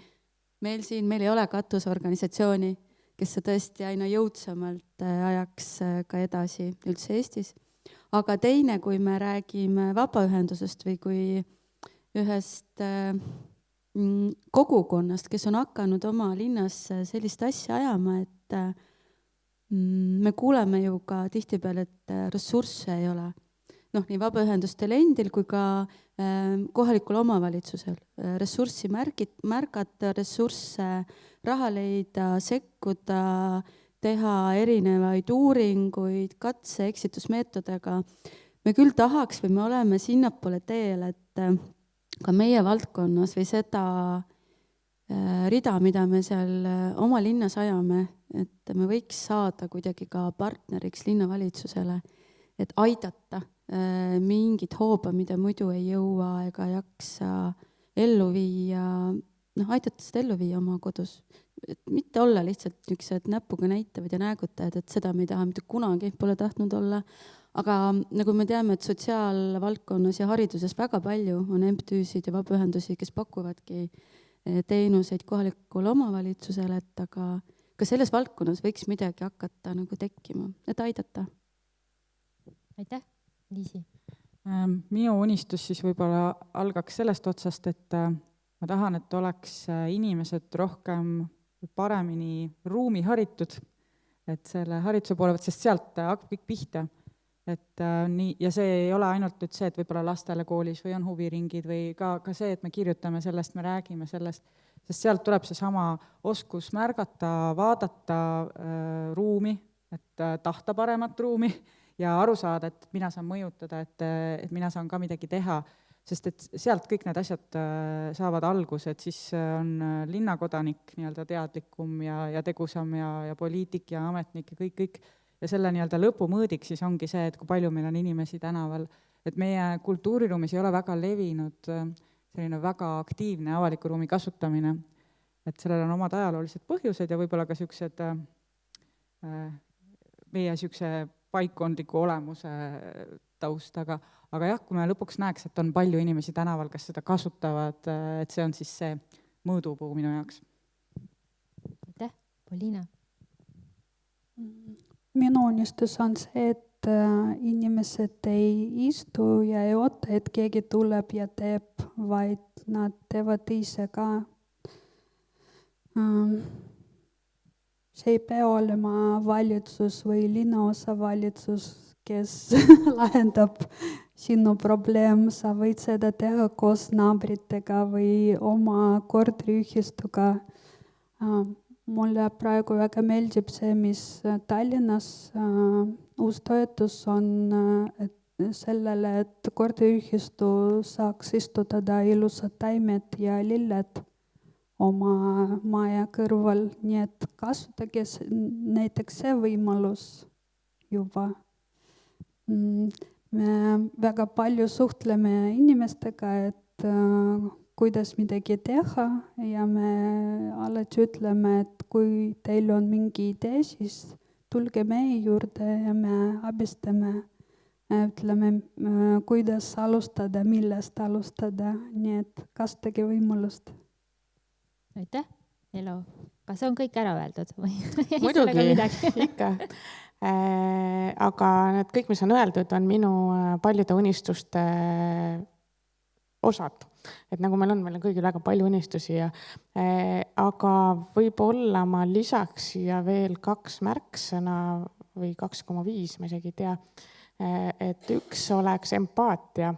meil ei ole katusorganisatsiooni, kes see tõesti aina jõudsamalt ajaks ka edasi üldse Eestis. Aga teine, kui me räägime vabaühendusest või kui ühest kogukonnast, kes on hakanud oma linnas sellist asja ajama, et me kuuleme ju ka tihtipeale, et ressursse ei ole. Nii vabaühendustel endil kui ka kohalikul omavalitsusel. Ressurssi märgata, ressursse raha leida, sekkuda, teha erinevaid uuringuid, katse, eksitusmeetodega. Me küll tahaks või me oleme sinnapoole teel, et ka meie valdkonnas või seda rida, mida me seal oma linnas ajame, et me võiks saada kuidagi ka partneriks linnavalitsusele, et aidata mingit hooba, mida muidu ei jõua ega jaksa ellu viia, aidata seda ellu viia oma kodus. Et mitte olla lihtsalt niisugused näpuga näitavad ja näägutajad, et seda me ei taha, mitte kunagi pole tahtnud olla. Aga nagu me teame, et sotsiaalvaldkonnas ja hariduses väga palju on MTÜ-sid ja vabaühendusi, kes pakuvadki teenuseid kohalikule omavalitsusele, et aga ka selles valdkonnas võiks midagi hakata nagu tekkima, et aidata. Aitäh, Liisi. Minu unistus siis võib-olla algaks sellest otsast, et ma tahan, et oleks inimesed rohkem paremini ruumi haritud, et selle harituse poole, sest sealt hakkab kõik pihta. Et nii, ja see ei ole ainult nüüd see, et võib-olla lastele koolis või on huviringid või ka see, et me kirjutame sellest, me räägime sellest, sest sealt tuleb see sama oskus märgata, vaadata ruumi, et tahta paremat ruumi ja aru saada, et mina saan mõjutada, et mina saan ka midagi teha, sest et sealt kõik need asjad saavad alguse, et siis on linnakodanik nii-öelda teadlikum ja tegusam ja poliitik ja ametnik ja kõik. Ja selle nii-öelda lõpumõõdik siis ongi see, et kui palju meil on inimesi tänaval, et meie kultuuriruumis ei ole väga levinud selline väga aktiivne avaliku ruumi kasutamine, et sellel on omad ajaloolised põhjused ja võib-olla ka siuksed meie siukse paikkondliku olemuse taust, aga jah, kui me lõpuks näeks, et on palju inimesi tänaval, kes seda kasutavad, et see on siis see mõõdupuu minu jaoks. Aitäh, Poliina. Minu unistus on see, et inimesed ei istu ja ei oota, et keegi tuleb ja teeb, vaid nad teevad ise ka. See ei pea olema valitsus või linnaosa valitsus, kes lahendab sinu probleem. Sa võid seda teha koos naabritega või oma korteriühistuga. Mulle praegu väga meeldib see, mis Tallinnas uus toetus on sellele, et korteriühistu saaks istutada ilusad taimed ja lilled oma maja kõrval, nii et kasutage näiteks see võimalus juba. Me väga palju suhtleme inimestega, et kuidas midagi teha ja me alati ütleme, et kui teil on mingi idee, siis tulge meie juurde ja me abistame, ütleme, kuidas alustada, millest alustada, nii et kasutage võimalust. Aitäh, Elo. Kas on kõik ära öeldud või? Muidugi, ikka. Aga need kõik, mis on öeldud, on minu paljude unistuste osad. Et nagu meil on kõigil väga palju unistusi. Aga võib-olla ma lisaks siia veel 2 märksõna või 2,5, ma isegi ei tea. Et üks oleks empaatia.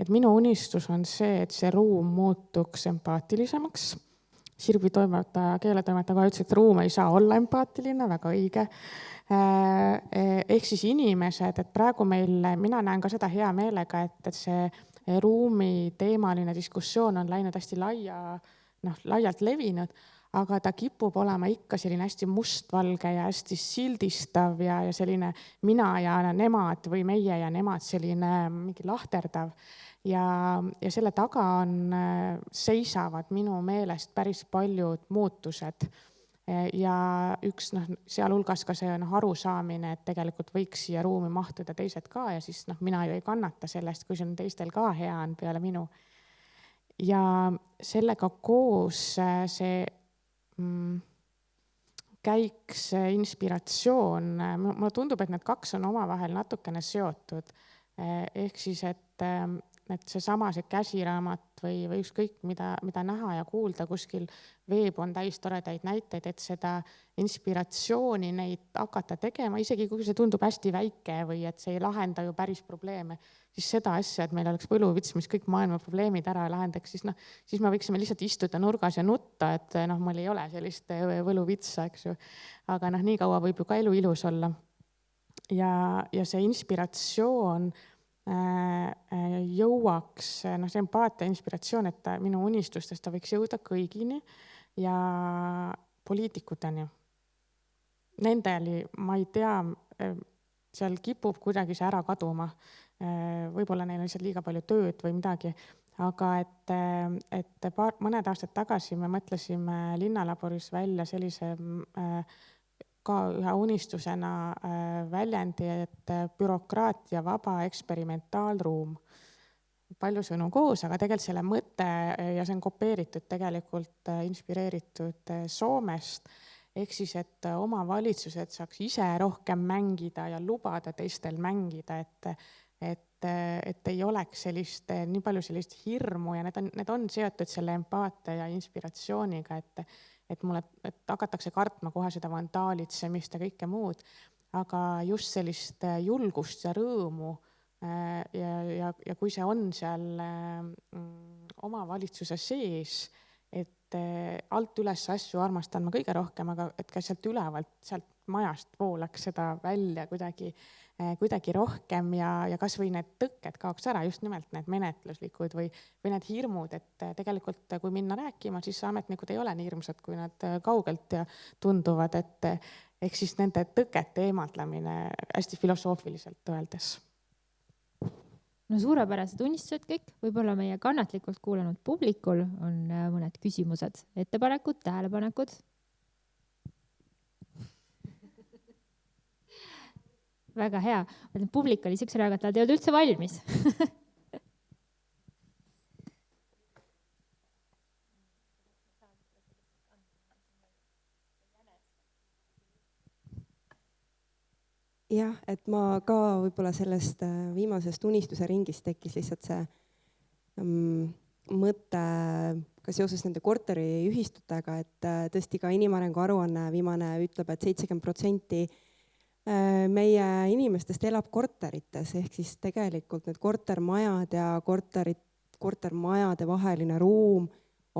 Et minu unistus on see, et see ruum muutuks empaatilisemaks. Sirbi toimetaja, keeletoimetaja ütles, et ruum ei saa olla empaatiline, väga õige. Ehk siis inimesed, et praegu mina näen ka seda hea meelega, et see ruumi teemaline diskussioon on läinud hästi laialt levinud, aga ta kipub olema ikka selline hästi mustvalge ja hästi sildistav ja selline mina ja nemad või meie ja nemad, selline mingi lahterdav. Ja selle taga seisavad minu meelest päris paljud muutused. Ja üks sealhulgas ka see arusaamine, et tegelikult võiks siia ruumi mahtuda teised ka ja siis mina ju ei kannata sellest, kui see on teistel ka hea on peale minu. Ja sellega koos see käiks inspiratsioon, mulle tundub, et need kaks on omavahel natukene seotud. Ehk siis, et seesama see käsiraamat või ükskõik mida näha ja kuulda kuskil veeb on täis toredaid näiteid, et seda inspiratsiooni neid hakata tegema, isegi kui see tundub hästi väike või et see ei lahenda ju päris probleeme, siis seda asja, et meil oleks võluvits, mis kõik maailma probleemid ära lahendaks, siis me võiksime lihtsalt istuda nurgas ja nutta, et mul ei ole sellist võluvitsa, eks ju. Aga nii kaua võib ju ka elu ilus olla. Ja see inspiratsioon jõuaks, see empaatia inspiratsioon, et minu unistustest ta võiks jõuda kõigini ja poliitikuteni. Nendeli, ma ei tea, seal kipub kuidagi see ära kaduma. Võib-olla neil on lihtsalt liiga palju tööd või midagi, aga et mõned aastad tagasi me mõtlesime Linnalaboris välja sellise ka ühe unistusena väljendi, et bürokraatia vaba eksperimentaalruum. Palju sõnu koos, aga tegelikult selle mõte ja see on kopeeritud tegelikult inspireeritud Soomest, ehk siis, et omavalitsused saaks ise rohkem mängida ja lubada teistel mängida, et ei oleks nii palju sellist hirmu ja need on seotud selle empaatia ja inspiratsiooniga, et hakatakse kartma kohe seda vandaalitsemist ja kõike muud, aga just sellist julgust ja rõõmu ja kui see on seal omavalitsuse sees, et alt üles asju armastan ma kõige rohkem, aga et ka sealt ülevalt, sealt majast voolaks seda välja kuidagi rohkem ja kas või need tõkked kaoks ära, just nimelt need menetluslikud või need hirmud, et tegelikult kui minna rääkima, siis ametnikud ei ole nii hirmsad, kui nad kaugelt ja tunduvad, et ehk siis nende tõkete eemaldamine hästi filosoofiliselt öeldes. No suurepärased unistused kõik, võib-olla meie kannatlikult kuulanud publikul on mõned küsimused, ettepanekud, tähelepanekud. Väga hea. Publik oli siukse rääga, et nad ei olnud üldse valmis. Jah, et ma ka võib-olla sellest viimasest unistuse ringist tekkis lihtsalt see mõte ka seoses nende korteriühistutega, et tõesti ka inimarengu aruanne viimane ütleb, et 70% meie inimestest elab korterites, ehk siis tegelikult need kortermajad ja kortermajade vaheline ruum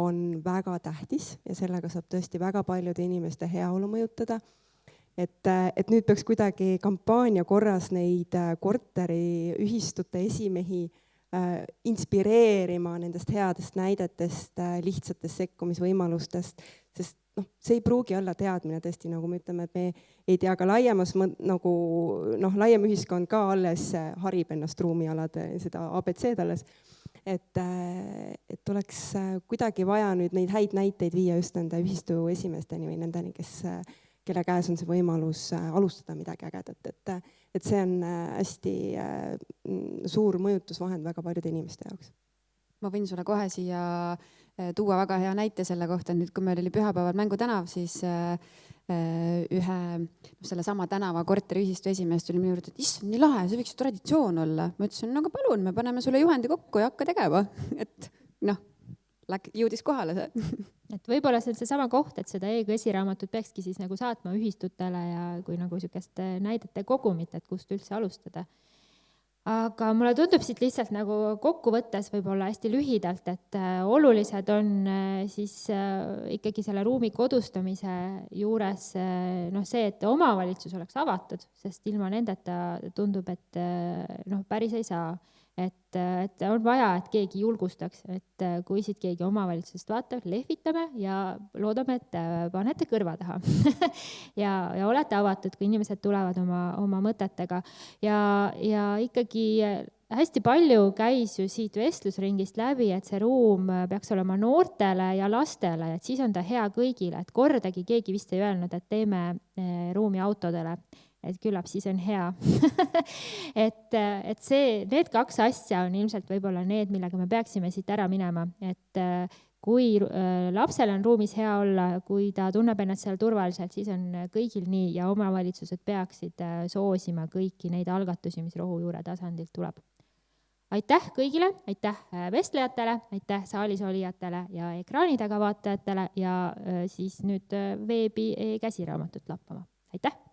on väga tähtis ja sellega saab tõesti väga paljude inimeste heaolu mõjutada. Et nüüd peaks kuidagi kampaania korras neid korteriühistute esimehi inspireerima nendest headest näidetest, lihtsatest sekkumisvõimalustest, sest see ei pruugi olla teadmine tõesti, nagu me ütleme, et me ei tea ka laiemas, nagu laiem ühiskond ka alles harib ennast ruumialade, seda ABC-d alles, et oleks kuidagi vaja nüüd neid häid näiteid viia just nende ühistu esimeesteni või nendeni, kelle käes on see võimalus alustada midagi ägedat, et see on hästi suur mõjutusvahend väga paljude inimeste jaoks. Ma võin sulle kohe siia tuua väga hea näite selle kohta, nüüd kui meil oli pühapäeval Mängutänav, siis ühe sellesama tänava korteriühistu esimeest tuli minu juurde, et issand, nii lahe, see võiks traditsioon olla. Ma ütlesin, aga palun, me paneme sulle juhendi kokku ja hakka tegema, et jõudis kohale see. Et võib-olla see on seesama koht, et seda e-käsiraamatut peakski siis nagu saatma ühistutele ja kui nagu sükest näidete kogumit, et kust üldse alustada. Aga mulle tundub siit lihtsalt nagu kokkuvõttes võib-olla hästi lühidalt, et olulised on siis ikkagi selle ruumi kodustamise juures see, et omavalitsus oleks avatud, sest ilma nendeta tundub, et päris ei saa. et on vaja, et keegi julgustaks, et kui siit keegi omavalitsusest vaatab, lehvitame ja loodame, et panete kõrva taha ja olete avatud, kui inimesed tulevad oma mõtetega ja ikkagi hästi palju käis ju siit vestlusringist läbi, et see ruum peaks olema noortele ja lastele, et siis on ta hea kõigile, et kordagi keegi vist ei öelnud, et teeme ruumi autodele, et küllap siis on hea et need 2 asja on ilmselt võib-olla need, millega me peaksime siit ära minema, et kui lapsel on ruumis hea olla, kui ta tunneb ennast seal turvaliselt, siis on kõigil nii ja omavalitsused peaksid soosima kõiki neid algatusi, mis rohujuure tasandilt tuleb. Aitäh kõigile, aitäh vestlejatele, aitäh saalis olijatele ja ekraani taga vaatajatele ja siis nüüd veebi e-käsiraamatut lappama. Aitäh!